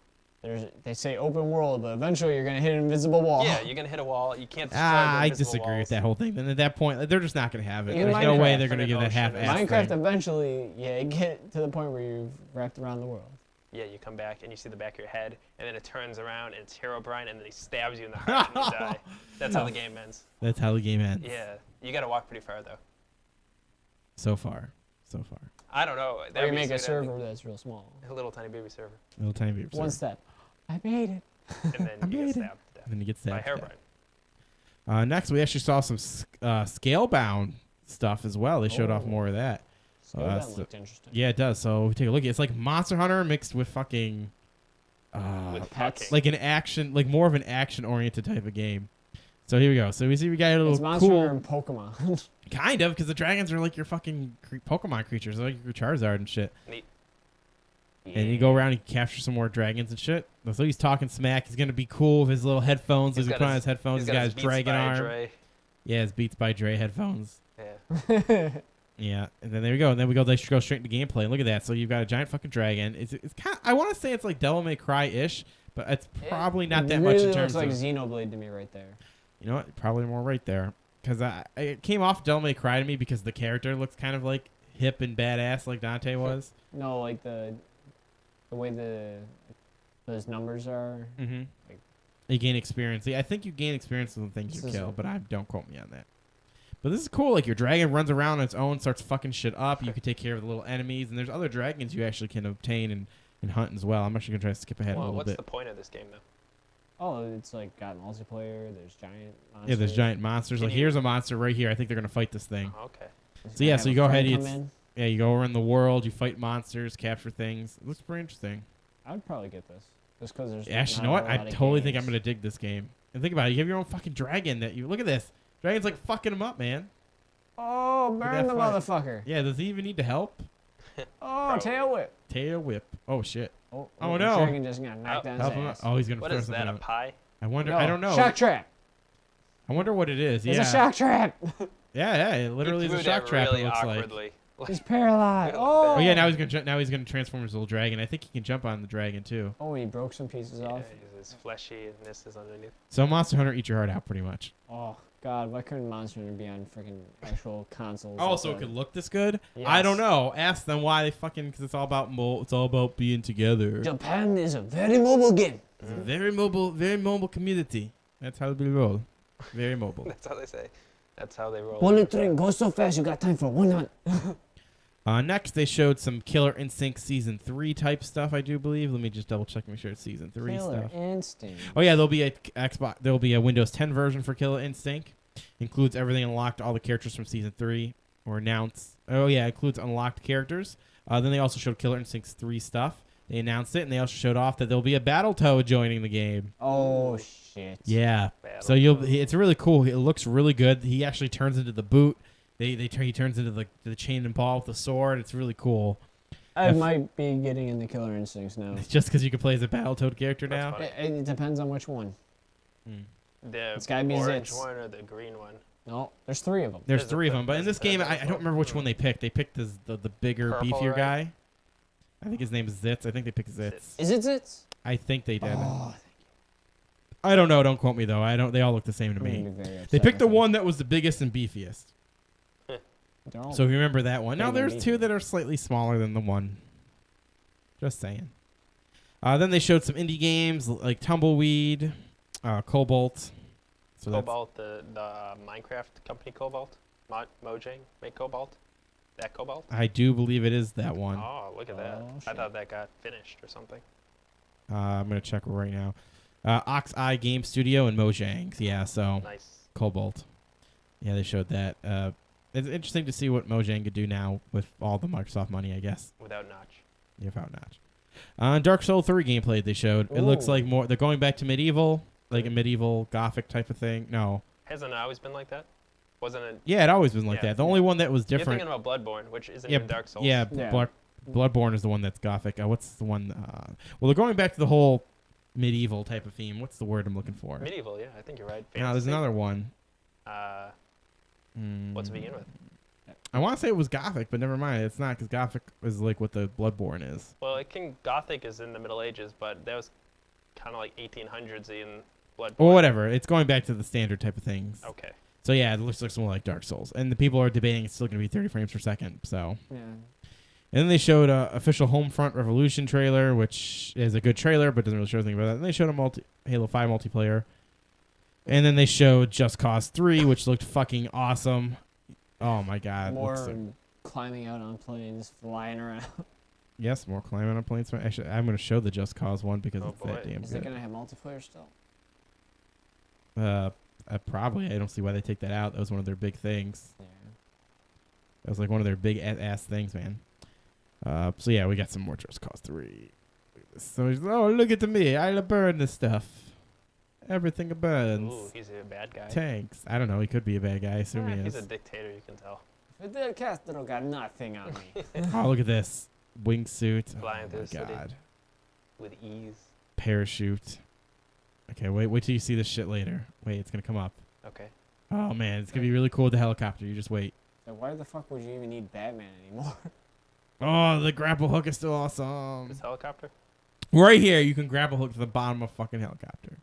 they say open world, but eventually you're gonna hit an invisible wall. Yeah, you're gonna hit a wall. You can't destroy the I invisible disagree walls. with that whole thing. Then at that point, they're just not gonna have it. In There's no way Minecraft, they're gonna give that Infinite half-ass Ocean Minecraft thing. eventually, yeah, get to the point where you've wrapped around the world. Yeah, you come back and you see the back of your head, and then it turns around and it's Herobrine, and then he stabs you in the heart and you die. That's how the game ends. That's how the game ends. Yeah, you gotta walk pretty far though. So far. I don't know. Or That'd you be make a sweet, I think. server that's real small. A little tiny baby server, Little tiny baby. One server. step. I made it. and then I you made get it. stabbed to death And then you get by stabbed. Herobrine. Next, we actually saw some scale-bound stuff as well. They showed off Oh. more of that. So that's that the- looked interesting. Yeah, it does. So we take a look. It's like Monster Hunter mixed with fucking, With pets. fucking. like an action, like more of an action-oriented type of game. So here we go. So we see we got a It's little Monster cool, Hunter and Pokemon. kind of, because the dragons are like your fucking Pokemon creatures, They're like your Charizard and shit. Neat. And you go around and capture some more dragons and shit. So he's talking smack. He's gonna be cool with his little headphones. He's He's gonna got put on his- his headphones. He's He's got his Beats dragon by arm. Dre. Yeah, his Beats by Dre headphones. Yeah. Yeah, and then there we go. And then we go. They should go straight into gameplay. And look at that. So you've got a giant fucking dragon. It's kind. I want to say it's like Devil May Cry ish, but it's probably not that it much really in terms looks like of. Xenoblade to me right there. You know what? Probably more right there, because it came off Devil May Cry to me because the character looks kind of like hip and badass like Dante was. No, like the way those numbers are. Mm-hmm. Like- You gain experience. Yeah, I think you gain experience with the things you This is kill, a- but don't quote me on that. But this is cool. Like your dragon runs around on its own, starts fucking shit up. You can take care of the little enemies, and there's other dragons you actually can obtain and hunt as well. I'm actually gonna try to skip ahead a Well, little what's bit. the point of this game though? Oh, it's like got multiplayer. There's giant monsters. Yeah, there's giant monsters. Can Like you- here's a monster right here. I think they're gonna fight this thing. Oh, okay. So yeah, Have so a you go ahead. friend come It's, in. yeah, you go around the world. You fight monsters, capture things. It looks pretty interesting. I would probably get this just because there's. Actually, you know not what? a I lot of totally think I'm games. gonna dig this game. And think about it. You have your own fucking dragon that you look at this. Dragon's like fucking him up, man. Oh, at burn that the fight. motherfucker! Yeah, does he even need to help? Oh, Probably. tail whip! Tail whip. Oh shit. Oh, Oh, the no. dragon just got knocked down Help his him out. ass. Oh, he's gonna What throw is something that? A out. pie? I wonder. No, I don't know. Shock trap! I wonder what it is. It's Yeah. a shock trap! Yeah. It literally He is a threw shock that trap. really It looks like. awkwardly. He's paralyzed. Oh, Oh! Oh yeah. Now he's gonna transform his little dragon. I think he can jump on the dragon too. Oh, he broke some pieces Yeah, off. he's fleshy and this is underneath. So Monster Hunter, eat your heart out, pretty much. Oh God, why couldn't Monster Hunter be on freaking actual consoles? Oh, so it instead? could look this good? I don't Yes. know. Ask them why they fucking. Because it's all about being together. Japan is a very mobile game. It's a very mobile community. That's how they roll. Very mobile. That's how they say. That's how they roll. Bullet train goes so fast, you got time for one hunt. Next, they showed some Killer Instinct Season 3 type stuff, I do believe. Let me just double check and make sure it's Season 3 Killer stuff. Instinct. Oh yeah, there'll be a Windows 10 version for Killer Instinct. Includes everything unlocked, all the characters from Season 3 or announced. Oh yeah, includes unlocked characters. Then they also showed Killer Instinct 3 stuff. They announced it, and they also showed off that there'll be a Battletoad joining the game. Oh shit. Yeah. Battle. So it's really cool. It looks really good. He actually turns into the boot. He turns into the chain and ball with the sword. It's really cool. I might be getting into Killer Instincts now. It's just because you can play as a Battletoad character That's now. funny. It depends on which one. The It's gotta be orange Zits. one or the green one. No, there's 3 of them. There's There's a 3 of bit- them, but in there's this a game, bit I of don't remember which both. one they picked. They picked the bigger, Purple, beefier right? guy. I think his name is Zitz. I think they picked Zitz. Is it Zits? I think they did. Oh, I don't know. Don't quote me though. I don't. They all look the same to I'm gonna me. be very upset They picked the with one that was the biggest and beefiest. them. They're all So if you remember that one. Now big and there's 2 beefy. that are slightly smaller than the one. Just saying. Then they showed some indie games like Tumbleweed, Cobalt. So that's Cobalt, the Minecraft company Cobalt. Mojang make Cobalt. that Cobalt? I do believe it is that one. Oh, look at that. Oh, I shit. thought that got finished or something. I'm gonna check right now. Ox Eye Game Studio and Mojang. Yeah, so Nice. Cobalt. Yeah, they showed that. It's interesting to see what Mojang could do now with all the Microsoft money, I guess. Without Notch. Without Notch. Dark Souls 3 gameplay they showed. It looks Ooh. like more. They're going back to medieval, like a medieval gothic type of thing. No. Hasn't it always been like that? Wasn't it? Yeah, it always been like Yeah. that. The only one that was You're different. thinking about Bloodborne, which isn't Yeah, even Dark Souls. Yeah, Yeah. Bloodborne is the one that's gothic. What's the one? Well, they're going back to the whole medieval type of theme. What's the word I'm looking for? Medieval, yeah, I think you're right. No, there's Fantasy. another one. What's it begin with? I want to say it was gothic, but never mind. It's not, because gothic is like what the Bloodborne is. Well, Gothic is in the Middle Ages, but that was kind of like 1800s in Bloodborne. Or whatever. It's going back to the standard type of things. Okay. So yeah, it looks more like Dark Souls, and the people are debating it's still going to be 30 frames per second. So. Yeah. And then they showed a official Homefront Revolution trailer, which is a good trailer, but doesn't really show anything about that. And they showed a Halo 5 multiplayer. And then they showed Just Cause 3, which looked fucking awesome. Oh my god. More looks like- climbing out on planes, flying around. yes, more climbing on planes. Actually, I'm going to show the Just Cause one because Oh it's that boy. damn Is it good. gonna have multiplayer still? Probably. I don't see why they take that out. That was one of their big things. Yeah. That was like one of their big ass things, man. So yeah, we got some more Just Cause 3. Look at this. So look at me. I burn this stuff. Everything burns. Ooh, he's a bad guy. Tanks. I don't know. He could be a bad guy. I assume he He's is. a dictator, you can tell. Fidel Castro got nothing on me. Oh, look at this. Wingsuit. Flying Oh through my the city. god. With ease. Parachute. Okay, wait till you see this shit later. Wait, it's gonna come up. Okay. Oh man, it's gonna be really cool with the helicopter. You just wait. So why the fuck would you even need Batman anymore? Oh, the grapple hook is still awesome. This helicopter? Right here, you can grapple hook to the bottom of a fucking helicopter.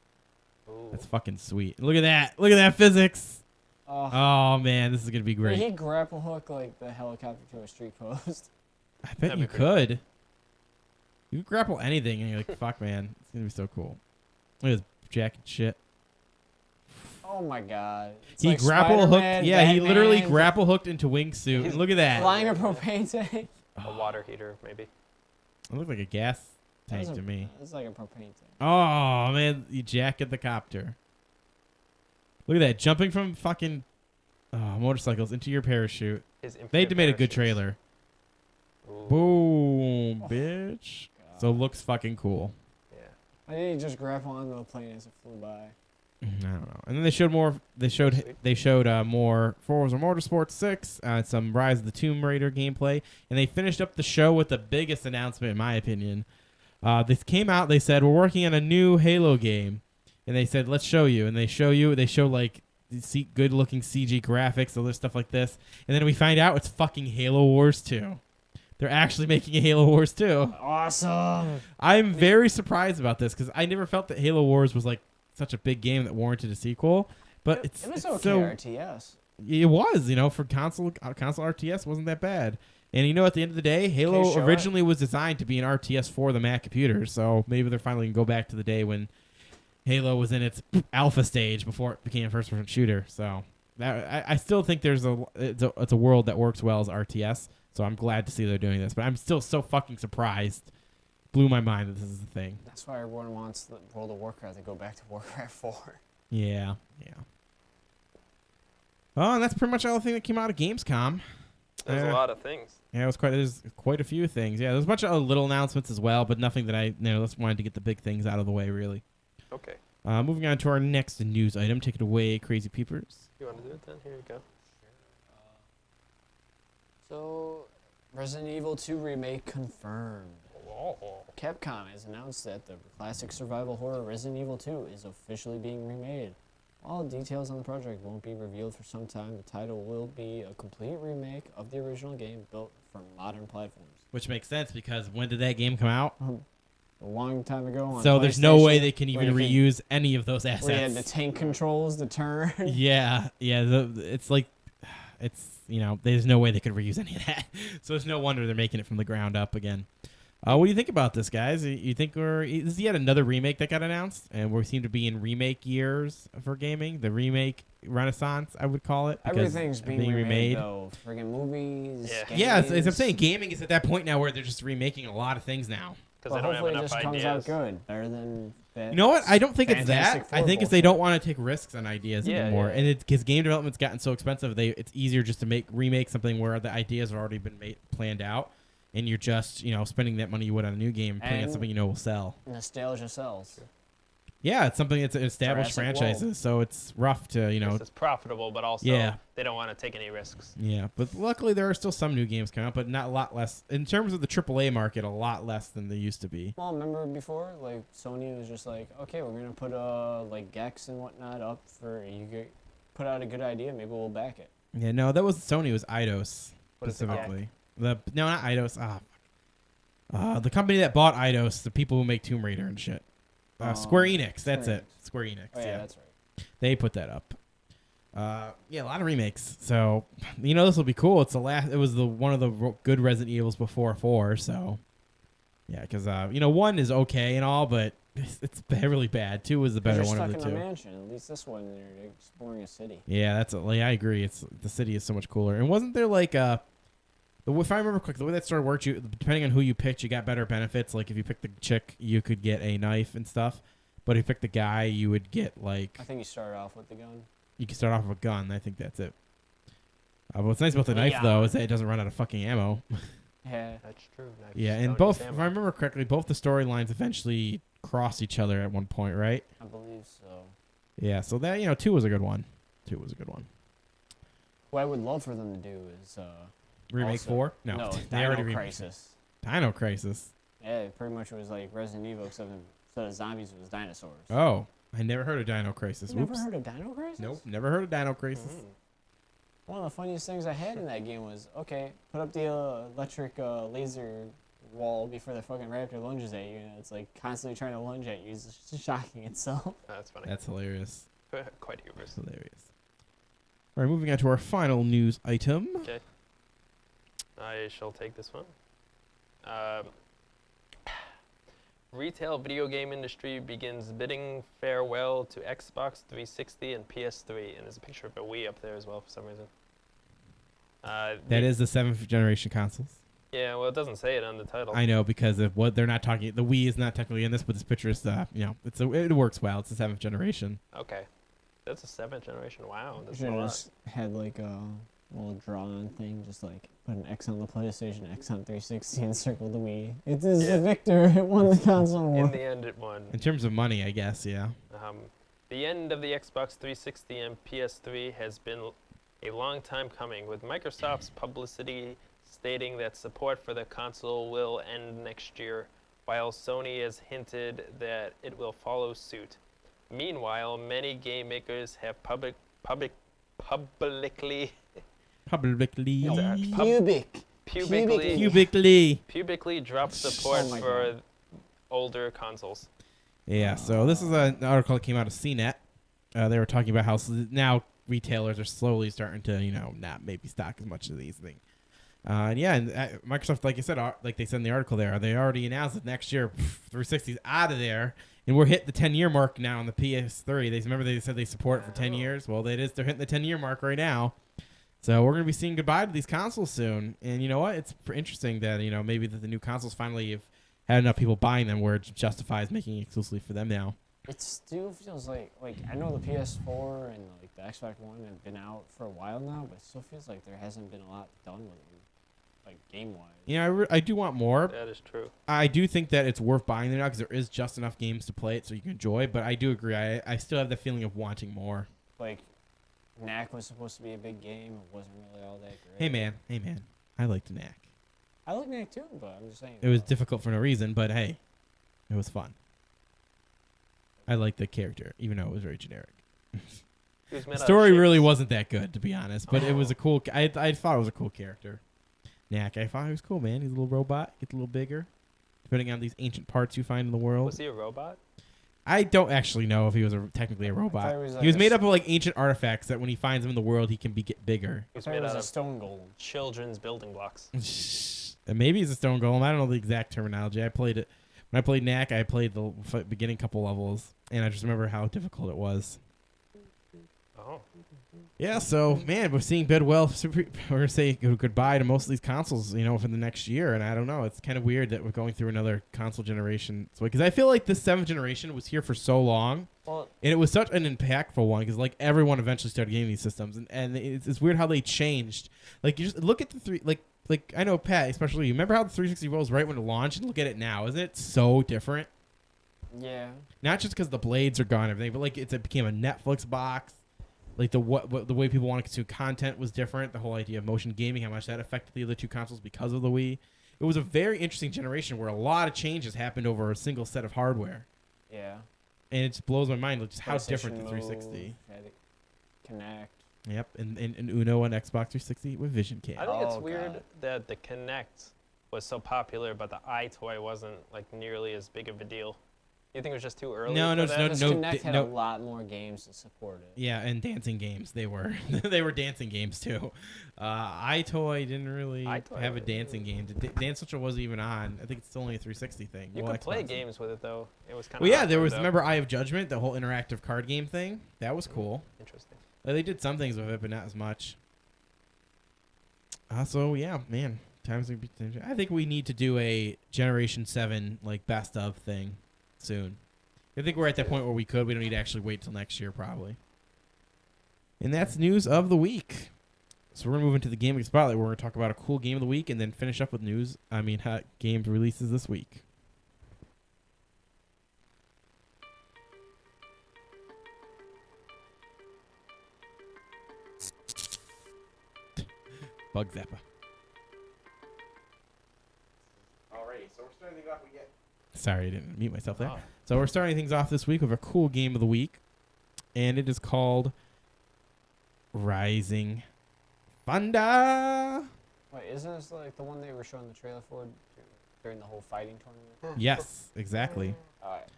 Ooh. That's fucking sweet. Look at that. Look at that physics. Oh, Oh man, this is gonna be Did great. he grapple hook like the helicopter to a street post? I bet That'd you be pretty cool. could. You could grapple anything, and you're like, fuck, man, it's gonna be so cool. Look at this jacket shit. Oh my god. It's He like grapple hooked. Spider-Man, Yeah, he literally Batman, grapple hooked into wingsuit. And look at that. flying a propane tank. A water heater, maybe. It looked like a gas tank to me. It's like a propane tank. Oh man, you jacket the copter. Look at that, jumping from fucking motorcycles into your parachute. His They infinite made a good parachutes. trailer. Ooh. Boom, Oh, bitch. God. So looks fucking cool. Yeah. I think he just grapple onto the plane as it flew by. I don't know. And then they showed more. They showed more Forza Motorsport 6, some Rise of the Tomb Raider gameplay, and they finished up the show with the biggest announcement, in my opinion. This came out. They said we're working on a new Halo game, and they said let's show you. And they show you. They show like good-looking CG graphics, other stuff like this, and then we find out it's fucking Halo Wars 2. They're actually making a Halo Wars 2. Awesome. I'm very surprised about this because I never felt that Halo Wars was like such a big game that warranted a sequel. But It was it's okay, so RTS. it was, for console RTS wasn't that bad. And at the end of the day, Halo show it. originally was designed to be an RTS for the Mac computer. So maybe they're finally gonna go back to the day when Halo was in its alpha stage before it became a first-person shooter. So I still think it's a world that works well as RTS. So I'm glad to see they're doing this. But I'm still so fucking surprised. Blew my mind that this is the thing. That's why everyone wants the World of Warcraft to go back to Warcraft 4. Yeah. Oh, and that's pretty much all the thing that came out of Gamescom. There's a lot of things. Yeah, there's quite a few things. Yeah, there's a bunch of little announcements as well, but nothing that I just wanted to get the big things out of the way, really. Okay. Moving on to our next news item. Take it away, Crazy Peepers. You want to do it then? Here you go. So, Resident Evil 2 Remake confirmed. Capcom has announced that the classic survival horror Resident Evil 2 is officially being remade. While details on the project won't be revealed for some time, the title will be a complete remake of the original game built for modern platforms. Which makes sense because when did that game come out? A long time ago on So there's no way PlayStation, they can where even you reuse any of those assets. Where you had the tank controls, the turn. Yeah. It's like, there's no way they could reuse any of that. So it's no wonder they're making it from the ground up again. What do you think about this, guys? You think this is yet another remake that got announced, and we seem to be in remake years for gaming, the remake renaissance, I would call it. because Everything's of being remade, though. Friggin' movies. Yeah. Games. Yeah, as I'm saying, gaming is at that point now where they're just remaking a lot of things now. Because But they don't have hopefully it enough just comes ideas. out good, better than that. You know what? I don't think it's Fantastic that. Four I think it's they bullshit. don't want to take risks on ideas Yeah, anymore, yeah. and because game development's gotten so expensive, it's easier just to remake something where the ideas have already been planned out, and you're just spending that money you would on a new game, putting out And- something you know will sell. Nostalgia sells. Yeah, it's something that's established Jurassic franchises, World. so it's rough to It's profitable, but also Yeah. they don't want to take any risks. Yeah, but luckily there are still some new games coming out, but not a lot less in terms of the AAA market. A lot less than they used to be. Well, remember before, like Sony was just like, okay, we're gonna put like Gex and whatnot up for put out a good idea, maybe we'll back it. Yeah, no, that wasn't Sony. It was Eidos What is it called? specifically. No, not Eidos. The company that bought Eidos, the people who make Tomb Raider and shit. Square Enix. That's Square it. Square Enix. Oh yeah, yeah, that's right. they put that up. Yeah, a lot of remakes. So this will be cool. It's the last. It was one of the good Resident Evils before 4. So yeah, because 1 is okay and all, but it's really bad. 2 was the better You're one stuck of the in two. a mansion. At least this one, they're exploring a city. Yeah, I agree. It's the city is so much cooler. And wasn't there like if I remember correctly, the way that store worked, depending on who you picked, you got better benefits. Like if you picked the chick, you could get a knife and stuff. But if you picked the guy, you would get like I think you started off with the gun. you can start off with a gun. I think that's it. But what's nice about the knife though is that it doesn't run out of fucking ammo. Yeah. That's true. Nice. Yeah, and Don't use both, if ammo. I remember correctly, both the storylines eventually cross each other at one point, right? I believe so. Yeah, so that 2 was a good one. 2 was a good one. What I would love for them to do is Remake also- 4? No, no, they already Dino remade Crisis. Dino Crisis. Yeah, it pretty much was like Resident Evil, except instead of zombies, it was dinosaurs. Oh, I never heard of Dino Crisis. You never Oops. heard of Dino Crisis? Nope, never heard of Dino Crisis. Mm. One of the funniest things I had in that game was, okay, put up the electric laser wall before the fucking raptor lunges at you, and it's like constantly trying to lunge at you. It's just shocking itself. That's funny. That's hilarious. Quite humorous. That's hilarious. All right, moving on to our final news item. Okay. I shall take this one. Retail video game industry begins bidding farewell to Xbox 360 and PS3, and there's a picture of a Wii up there as well for some reason. That is the 7th generation consoles. Yeah, well, it doesn't say it on the title. I know because of what they're not talking. The Wii is not technically in this, but this picture is, it works well. It's the 7th generation. Okay. That's a 7th generation. Wow. You That's should a have lot. just had like a little drawn thing, just like put an X on the PlayStation, X on 360, and circle the Wii. It is the victor. It won the console war. In the end, it won. In terms of money, I guess, yeah. The end of the Xbox 360 and PS3 has been a long time coming, with Microsoft's publicity stating that support for the console will end next year, while Sony has hinted that it will follow suit. Meanwhile, many game makers have publicly Publicly. dropped support Oh my for God. older consoles. Yeah, so this is an article that came out of CNET. They were talking about how now retailers are slowly starting to, not maybe stock as much of these things. And Microsoft, like I said, like they said in the article there, they already announced that next year 360's out of there, and we're hit the 10-year mark now on the PS3. They said they support it for 10 years. Well, they're hitting the 10-year mark right now. So we're going to be saying goodbye to these consoles soon. And you know what? It's interesting that, maybe that the new consoles finally have had enough people buying them where it justifies making it exclusively for them now. It still feels like I know the PS4 and like the Xbox One have been out for a while now, but it still feels like there hasn't been a lot done with them, like game-wise. I do want more. That is true. I do think that it's worth buying them now because there is just enough games to play it so you can enjoy. But I do agree. I still have the feeling of wanting more. Like, Knack was supposed to be a big game. It wasn't really all that great. Hey man, I liked Knack. I like Knack too, but I'm just saying. It was difficult for no reason, but hey, it was fun. I liked the character, even though it was very generic. He was made The out of story shapes. really wasn't that good, to be honest, but it was a cool. I thought it was a cool character. Knack, I thought he was cool, man. He's a little robot, gets a little bigger, depending on these ancient parts you find in the world. Was he a robot? I don't actually know if he was technically a robot. he was like he was a made up of like ancient artifacts that when he finds them in the world, he can get bigger. He was He made was out a of stone golem. children's building blocks. maybe he's a stone golem. I don't know the exact terminology. I played it when I played Knack. I played the beginning couple levels, and I just remember how difficult it was. Oh. Yeah, so man, we're seeing Bidwell. We're gonna say goodbye to most of these consoles, for the next year, and I don't know. It's kind of weird that we're going through another console generation. Because I feel like this 7th generation was here for so long, Well, and it was such an impactful one. Because like everyone eventually started getting these systems, and it's weird how they changed. Like you just look at the three, like I know Pat, especially you remember how the 360 was right when it launched, and look at it now. Isn't it so different? yeah. Not just because the blades are gone and everything, but like it became a Netflix box. Like the way people want to consume content was different. The whole idea of motion gaming, how much that affected the other two consoles because of the Wii. It was a very interesting generation where a lot of changes happened over a single set of hardware. Yeah. And it just blows my mind just how different the PlayStation 360. Move, had it Connect. Yep, and Uno on Xbox 360 with Vision Cam. I think it's Oh, weird God. that the Kinect was so popular, but the iToy wasn't like nearly as big of a deal. You think it was just too early? No, for no, that? no, Because no, Connect had no. a lot more games to support it. Yeah, and dancing games. They were they were dancing games too. iToy didn't really iToy have a was- dancing game. Dance Central wasn't even on. I think it's still only a 360 thing. You Well, could play Xbox. games with it though. It was kind of. Well, yeah, there was. Remember Eye of Judgment, the whole interactive card game thing. That was cool. Interesting. They did some things with it, but not as much. So yeah, man, times. I think we need to do a Generation 7 like best of thing soon. I think we're at that point where we could. We don't need to actually wait till next year, probably. And that's news of the week. So we're gonna move into the gaming spotlight. Where we're gonna talk about a cool game of the week, and then finish up with news. Games releases this week. Bug Zappa. Alrighty, so we're starting things off. Sorry, I didn't mute myself there. Oh. So we're starting things off this week with a cool game of the week, and it is called Rising Thunder. Wait, isn't this like the one they were showing the trailer for during the whole fighting tournament? Yes, exactly. Alright.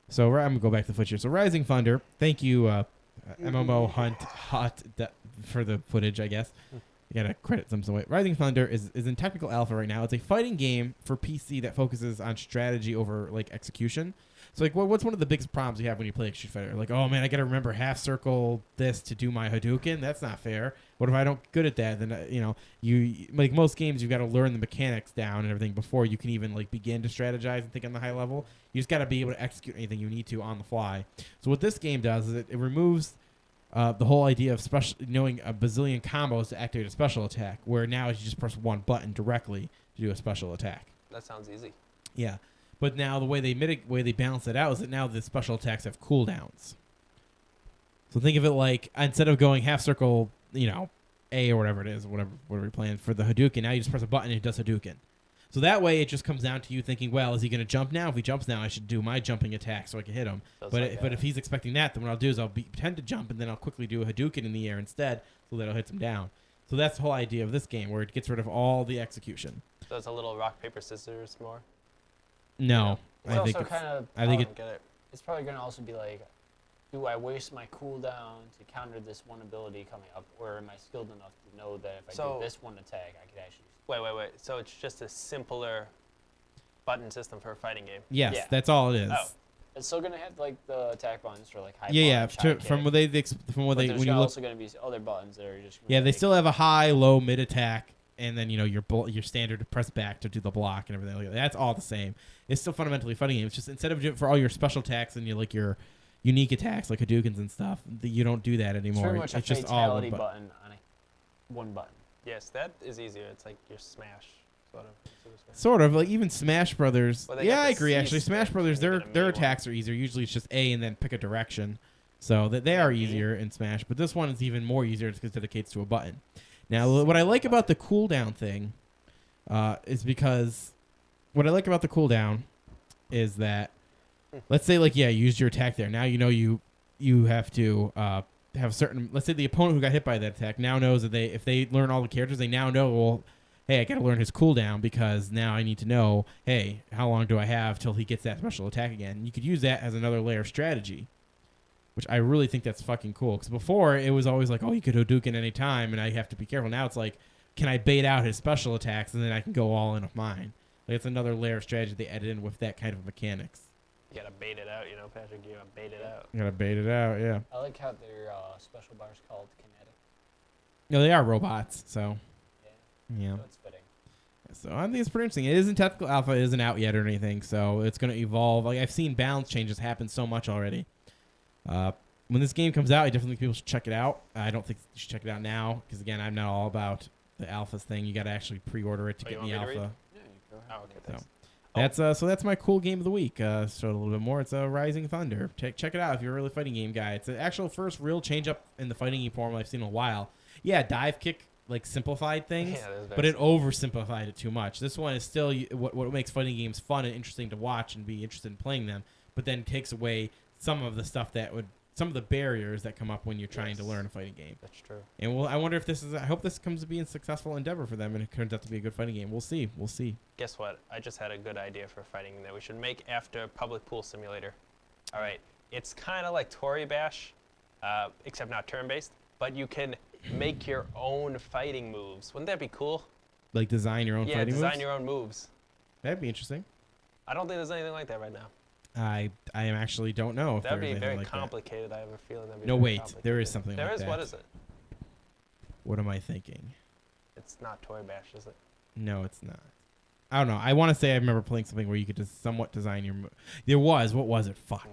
So I'm gonna go back to the footage here. So Rising Thunder. Thank you, MMO Hunt Hot for the footage. I guess you gotta credit them some way. Rising Thunder is in technical alpha right now. It's a fighting game for PC that focuses on strategy over like execution. So like, what's one of the biggest problems you have when you play Street Fighter? Like, oh man, I gotta remember half circle this to do my Hadouken. That's not fair. What if I don't good at that? Then you like most games, you got to learn the mechanics down and everything before you can even like begin to strategize and think on the high level. You just got to be able to execute anything you need to on the fly. So what this game does is it removes the whole idea of knowing a bazillion combos to activate a special attack, where now you just press one button directly to do a special attack. That sounds easy. Yeah, but now the way they balance it out is that now the special attacks have cooldowns. So think of it like instead of going half circle, A or whatever it is, whatever you're playing for the Hadouken, now you just press a button and it does Hadouken. So that way it just comes down to you thinking, well, is he going to jump now? If he jumps now, I should do my jumping attack so I can hit him. So it's But like if he's expecting that, then what I'll do is I'll pretend to jump and then I'll quickly do a Hadouken in the air instead so that it'll hit him down. So that's the whole idea of this game, where it gets rid of all the execution. So it's a little rock paper scissors more. No, It's I think also kind of. I think I don't get it. It's probably gonna also be like, do I waste my cooldown to counter this one ability coming up, or am I skilled enough to know that if I So- do this one attack, I could actually. Wait. So it's just a simpler button system for a fighting game. yes, Yeah. that's all it is. Oh. It's still gonna have like the attack buttons for like high. Yeah. punch, high From kick, what they but when there's you look, also gonna be other buttons that are just. yeah, they like- still have a high, low, mid attack, and then your standard press back to do the block and everything. Like that. That's all the same. It's still fundamentally a fighting game. It's just instead of doing for all your special attacks and your unique attacks like Hadoukens and stuff, you don't do that It's anymore. pretty much a just all fatality one button on one button. Yes, that is easier. It's like your Smash sort of. Sort of like even Smash Brothers. Well, they Yeah, got I the agree. C Actually, Smash stick, Brothers, so you their get a mini attacks are easier. Usually, it's just A and then pick a direction, so that they are easier in Smash. But this one is even more easier because it dedicates to a button. Now, what I like about the cooldown thing is because what I like about the cooldown is that let's say you used your attack there. Now you have to have a certain. Let's say the opponent who got hit by that attack now knows that if they learn all the characters, they now know, well, hey, I got to learn his cooldown because now I need to know, hey, how long do I have till he gets that special attack again? And you could use that as another layer of strategy, which I really think that's fucking cool. Because before, it was always like, oh, you could Hadouken any time, and I have to be careful. Now it's like, can I bait out his special attacks and then I can go all in with mine? Like, it's another layer of strategy they added in with that kind of mechanics. You gotta bait it out, Patrick. You gotta bait it out. You gotta bait it out, yeah. I like how their special bar is called kinetic. No, they are robots, so yeah. So it's fitting. So I think it's pretty interesting. It isn't technical alpha, it isn't out yet or anything, so it's going to evolve. Like, I've seen balance changes happen so much already. When this game comes out, I definitely think people should check it out. I don't think you should check it out now because, again, I'm not all about the alphas thing. You got to actually pre-order it to get the alpha. Yeah, you go ahead. Oh, okay, thanks. That's my cool game of the week. So a little bit more. It's Rising Thunder. Check it out if you're a really fighting game guy. It's the actual first real change up in the fighting game form I've seen in a while. Yeah, dive kick like simplified things, but it oversimplified it too much. This one is still what makes fighting games fun and interesting to watch and be interested in playing them, but then takes away some of the barriers that come up when you're trying to learn a fighting game. That's true. And I wonder if I hope this comes to be a successful endeavor for them and it turns out to be a good fighting game. We'll see. Guess what? I just had a good idea for fighting that we should make after Public Pool Simulator. All right. It's kind of like Tory Bash, except not turn-based, but you can make your own fighting moves. Wouldn't that be cool? Like design your own fighting moves? Yeah, design your own moves. That'd be interesting. I don't think there's anything like that right now. I actually don't know if That'd there's be anything very like complicated. I have a feeling that'd be No, very wait. complicated. There is something There like is? that. What is it? What am I thinking? It's not Toy Bash, is it? No, it's not. I don't know. I want to say I remember playing something where you could just somewhat design your move. There was. What was it? Fuck.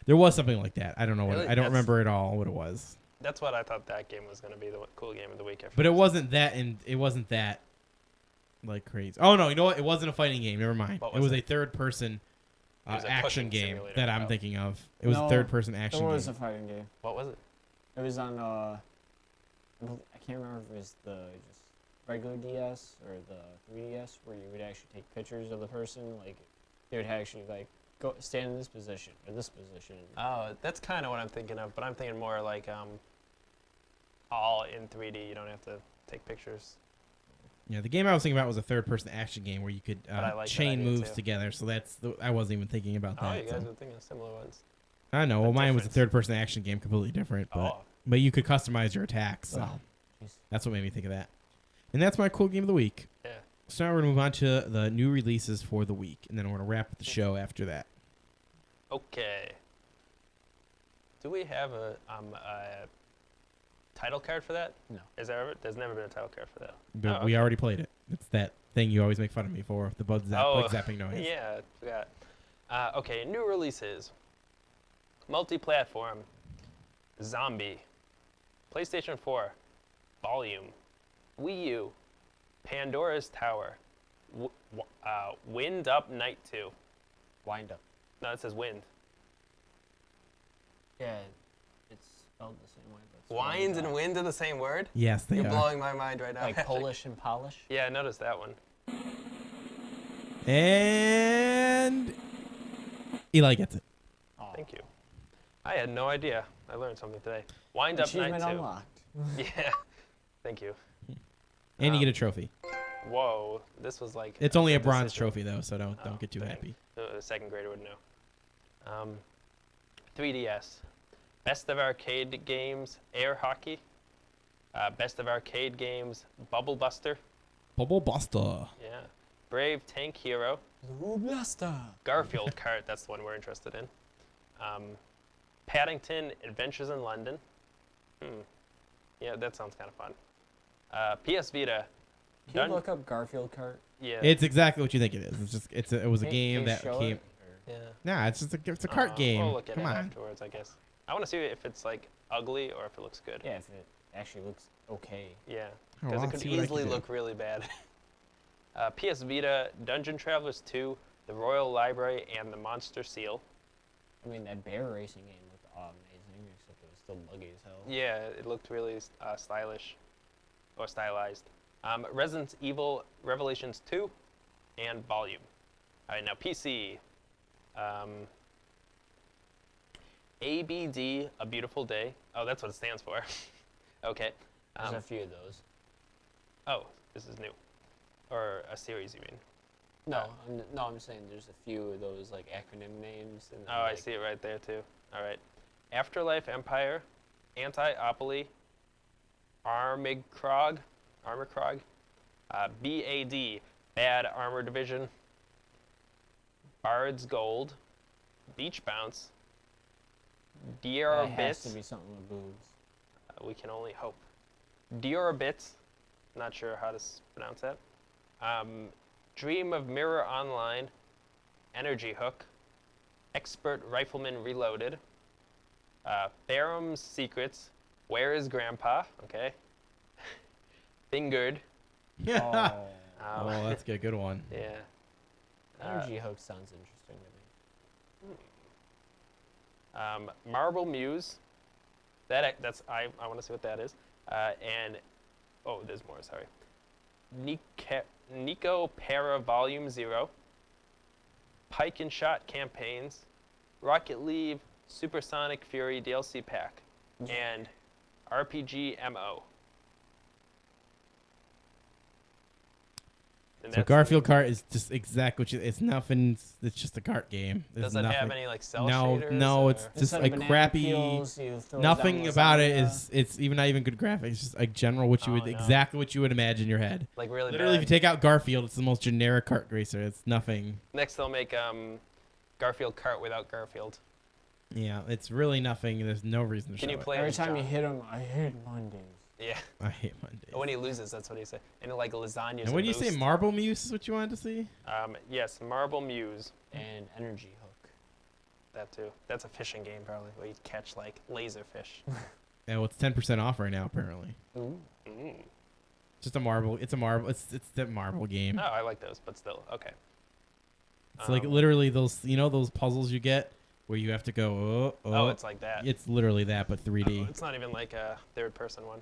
There was something like that. I don't know what. Really? I don't remember at all what it was. That's what I thought that game was going to be, the cool game of the week. But it wasn't that, and it wasn't that like crazy. Oh no, you know what? It wasn't a fighting game. Never mind. What It was was a third-person It was a action pushing game simulator. that I'm Oh. thinking of. It was a No, third-person action It was game. a fighting game. What was it? It was on I can't remember if it was the just regular DS or the 3DS where you would actually take pictures of the person. Like they would actually like go stand in this position or this position. Oh, that's kind of what I'm thinking of, but I'm thinking more like all in 3D. You don't have to take pictures. Yeah, the game I was thinking about was a third-person action game where you could I like that chain idea, moves too. together. So I wasn't even thinking about Oh, that. you guys so. are thinking of similar ones. I know. The Well, mine was a difference. third-person action game, completely different, but you could customize your attacks. So Oh, jeez. that's what made me think of that. And that's my cool game of the week. Yeah. So now we're gonna move on to the new releases for the week, and then we're gonna wrap up the show after that. Okay. Do we have a title card for that? No. There's never been a title card for that. But Oh, we okay. already played it. It's that thing you always make fun of me for, the bug zapping noise. Yeah, I forgot. Okay, new releases. Multi-platform. Zombie. PlayStation 4. Volume. Wii U. Pandora's Tower. Wind Up Night 2. Wind up. No, it says Wind. Yeah, it's spelled the same way. But it's Wind and Wind are the same word? Yes, they You're are. blowing my mind right now. Like Patrick. Polish and polish. Yeah, I noticed that one. And Eli gets it. Oh. Thank you. I had no idea. I learned something today. Wind Up Night Achievement 2. unlocked. Yeah. Thank you. And you get a trophy. Whoa, this was like. It's only a good bronze decision. trophy though, so don't Oh, get too dang. happy. The second grader would know. 3DS. Best of Arcade Games, Air Hockey. Best of Arcade Games, Bubble Buster. Bubble Buster. Yeah. Brave Tank Hero. Blue Blaster. Garfield Kart, that's the one we're interested in. Paddington Adventures in London. Yeah, that sounds kind of fun. PS Vita. Can you look up Garfield Kart? Yeah. It's exactly what you think it is. It's just it was a Can game you that show came. it, or- yeah. Nah, it's just it's a cart game. We'll look at Come it on. afterwards, I guess. I want to see if it's like ugly or if it looks good. Yeah, if it actually looks okay. Yeah. Oh, Because I'll it could see what I easily can do. look really bad. PS Vita, Dungeon Travelers 2, The Royal Library, and The Monster Seal. I mean, that bear racing game looked amazing, except it was still buggy as hell. Yeah, it looked really stylish or stylized. Resident Evil Revelations 2 and Volume. All right, now PC. ABD, A Beautiful Day. Oh, that's what it stands for. Okay. There's a few of those. Oh, this is new. Or a series, you mean? No, I'm saying there's a few of those like acronym names. And then, Oh, I like, see it right there too. All right. Afterlife Empire, Anti-Opoly, Armigkrog, Armor Krog. BAD, Bad Armor Division. Bard's Gold. Beach Bounce. That has to Diorabit. be something with boobs. We can only hope. Diorabit. Not sure how to pronounce that. Dream of Mirror Online. Energy Hook. Expert Rifleman Reloaded. Barham's Secrets. Where is Grandpa? Okay. Fingered. Yeah. Oh, Oh, that's a good one. Yeah. energy hook sounds interesting to me. Marble Muse. That's I want to see what that is. And oh, there's more. Sorry. Nico Para Volume 0. Pike and Shot Campaigns. Rocket League Supersonic Fury DLC Pack. And RPG MO. And So that's Garfield Kart is just exactly what it's nothing. It's just a kart game. There's Does it nothing. have any like cell No, shaders? no, or- it's just Instead of like banana crappy. peels, you throw Nothing down about it lasagna. is. It's even not even good graphics. It's just like general what you Oh, would no. exactly what you would imagine in your head. like really Literally, if bad. you take out Garfield, it's the most generic kart racer. It's nothing. Next they'll make Garfield Kart without Garfield. Yeah, it's really nothing. There's no reason to Can show you it. play Every as time you John? hit him, I hate Mondays. Yeah. I hate Mondays. When he loses, that's what he said. And like lasagna's And a when you say boost. Marble Muse is what you wanted to see? Yes, Marble Muse. And energy hook. That too. That's a fishing game probably, where you catch like laser fish. Yeah, well, it's 10% off right now apparently. Ooh. Mm. Just a marble. It's a marble. It's the marble game. Oh, I like those, but still, okay. It's like literally those those puzzles you get where you have to go. Oh, it's like that. It's literally that, but 3D. Oh, it's not even like a third-person one.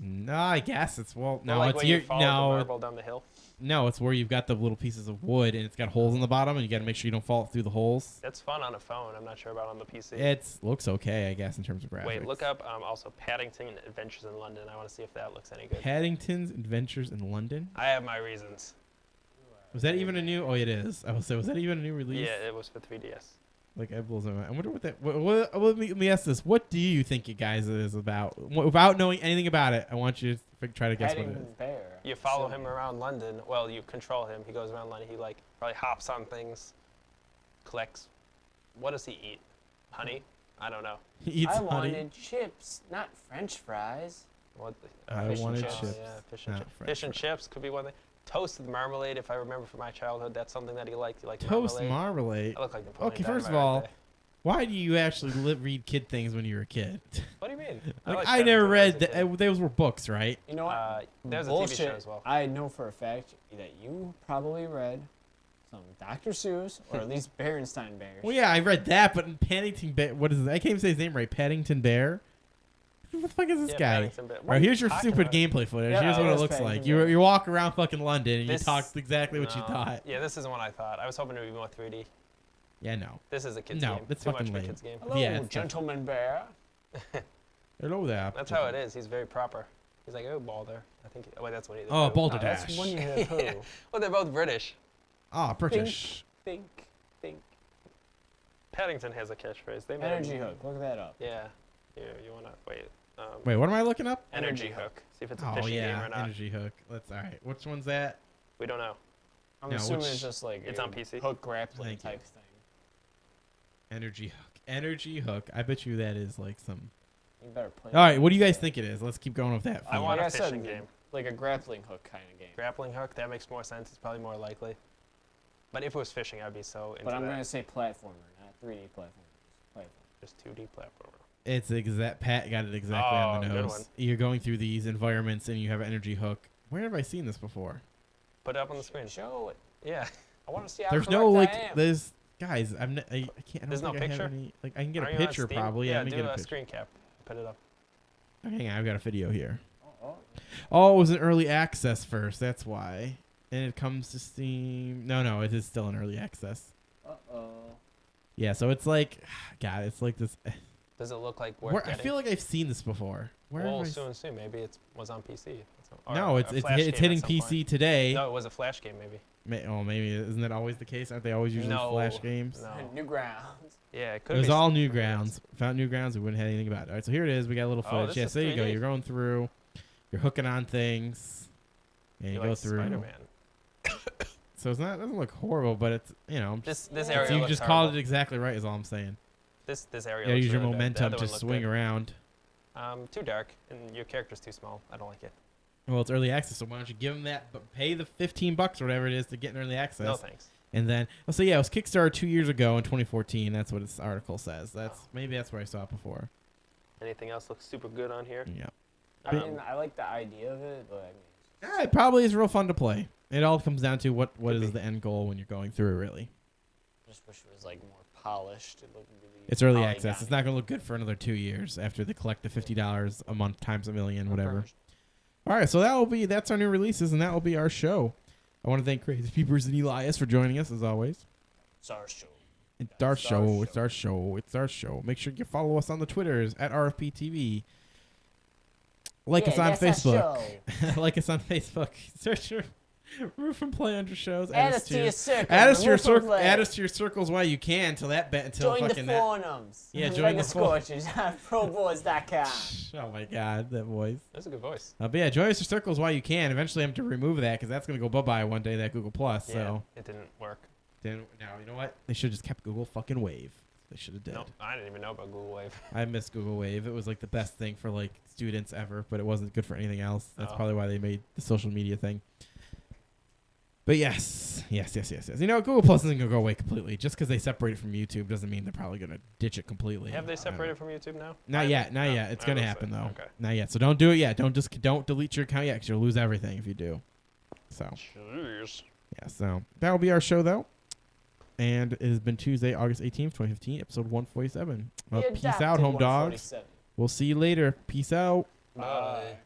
No, I guess it's no. Or like It's where you follow the no, marble down the hill. no. It's where you've got the little pieces of wood and it's got holes in the bottom, and you got to make sure you don't fall through the holes. That's fun on a phone. I'm not sure about on the PC. It looks okay, I guess, in terms of graphics. Wait, look up also Paddington Adventures in London. I want to see if that looks any good. Paddington's Adventures in London. I have my reasons. Was that even a new? Oh, it is. I will say, was that even a new release? Yeah, it was for 3DS. Like, it blows my mind. I wonder what that. Let me ask this. What do you think it guys it is about? Without knowing anything about it, I want you to try to guess what it Paddington is. Bear. You follow him around London. Well, you control him. He goes around London. He like probably hops on things, collects. What does he eat? Honey? I don't know. He eats I honey. wanted chips, not French fries. What? I fish and wanted chips. chips, Yeah, fish and not chips. French Fish and chips could be one thing. Toast with marmalade, if I remember from my childhood, that's something that he liked. He liked Toast marmalade. marmalade. I look like Napoleon Okay, first of Dynamite all, right there. why do you actually read kid things when you were a kid? What do you mean? Like, like I never Paddington read as a that. kid. Those were books, right? You know what? There's a Bullshit. TV show as well. I know for a fact that you probably read some Dr. Seuss or at least Berenstain Bears. Well, yeah, I read that, but in Paddington Bear, what is it? I can't even say his name right. Paddington Bear. What the fuck is this Yeah, guy? Paddington Bear. What All right, are you here's your talking stupid about? gameplay footage. Yeah, Here's what it it is looks like. Paddington You Bear. you walk around fucking London and This- you talk exactly what you No. thought. Yeah, this isn't what I thought. I was hoping it would be more 3D. Yeah, no. This is a kid's No, game. it's Too much fucking of a lame. kid's game. Hello, Yeah, it's Gentleman Bear. Hello there. That's how it is. He's very proper. He's like, oh, Balder. I think. Oh, wait, that's what he did. Oh, too. Balderdash. That's when you have who? Well, they're both British. Ah, British. Think. Paddington has a catchphrase. They made Energy him- hook. Look that up. Yeah. You wanna wait? Wait, what am I looking up? Energy Energy hook. See if it's a Oh fishing game yeah, or not. Energy Hook. That's all right. Which one's that? We don't know. I'm No, assuming which- it's just like It's a on PC. hook grappling Thank you. type thing. Energy Hook. Energy Hook. I bet you that is like some. You better play. All right, what do you guys think it is? Let's keep going with that. I theme. want Like a I said, fishing game. like a grappling hook kind of game. Grappling hook. That makes more sense. It's probably more likely. But if it was fishing, I'd be so into But I'm that. gonna say platformer, not 3D platformer. Just 2D platformer. It's exact. Pat got it exactly on the Oh, good nose. one. You're going through these environments and you have an energy hook. Where have I seen this before? Put it up on the screen. Show it. Yeah. I want to see how There's correct no like. I am. There's guys. I can't. I don't There's no think I picture? have any. Like I can get Are a you on picture Steam? probably. Yeah, let me do get a a picture. screen cap. Put it up. Oh, hang on, I've got a video here. Oh, Oh, it was an early access first. That's why. And it comes to Steam. No, it is still in early access. uh-oh. Yeah, so it's like, God, it's like this. Does it look like worth Where, I getting? feel like I've seen this before. Where well, have I soon. Maybe it was on PC. No, it's hitting PC today. No, it was a Flash game, maybe. Maybe isn't that always the case? Aren't they always usually No, Flash games? No. Newgrounds. Yeah, it It could was be. all Newgrounds. Found Newgrounds. We wouldn't have anything about it. All right, so here it is. We got a little Oh, footage. this Yes, is there you go. 3D. You're going through. You're hooking on things, and you go like through. Spider-Man. So it doesn't look horrible, but it's This it's- area you looks just horrible. called it exactly right. Is all I'm saying. This area. Yeah, looks use your really good. The momentum other to one looked swing good. around. Too dark, and your character's too small. I don't like it. Well, it's early access, so why don't you give them that? But pay the $15 or whatever it is to get in early access. No thanks. And then, so yeah, it was Kickstarter 2 years ago in 2014. That's what this article says. Maybe that's where I saw it before. Anything else looks super good on here? Yeah. I mean, I like the idea of it, but I mean, Yeah, it probably is real fun to play. It all comes down to what Could is be. the end goal when you're going through it, really. I just wish it was like more polished. It looked really. It's early polygon-y. access. It's not going to look good for another 2 years after they collect the $50 a month times a million, whatever. All right, so that's our new releases, and that will be our show. I want to thank Crazy Peepers and Elias for joining us, as always. It's our show. It's our show. It's our show. It's our show. Make sure you follow us on the Twitters at RFPTV. Like us on Facebook. Like us on Facebook. Search for Roof and Play under shows. Add us to your circle. Add us to your Roof and circle. Play. Add us to your circles while you can until Join the fucking that. forums. Yeah, join Mega the for- Scorchers on proboards.com. Oh my God, that voice. That's a good voice. But yeah, join us to circles while you can. Eventually, I'm to remove that because that's gonna go bye-bye one day. That Google Plus. Yeah, So it didn't work. then now you know what? They should have just kept Google fucking Wave. They should have did. No, I didn't even know about Google Wave. I miss Google Wave. It was like the best thing for like students ever, but it wasn't good for anything else. That's Oh. probably why they made the social media thing. But yes. You know, Google Plus isn't gonna go away completely. Just because they separate it from YouTube doesn't mean they're probably gonna ditch it completely. Have they I don't know. separated from YouTube now? Not yet. Not No, yet. It's I gonna was happen saying, though. Okay. Not yet. So don't do it yet. Don't delete your account yet, because you'll lose everything if you do. So Jeez. yeah. So that will be our show though. And it has been Tuesday, August 18th, 2015, episode 147. Well, The peace out, adapted home dogs. 147. We'll see you later. Peace out. Bye.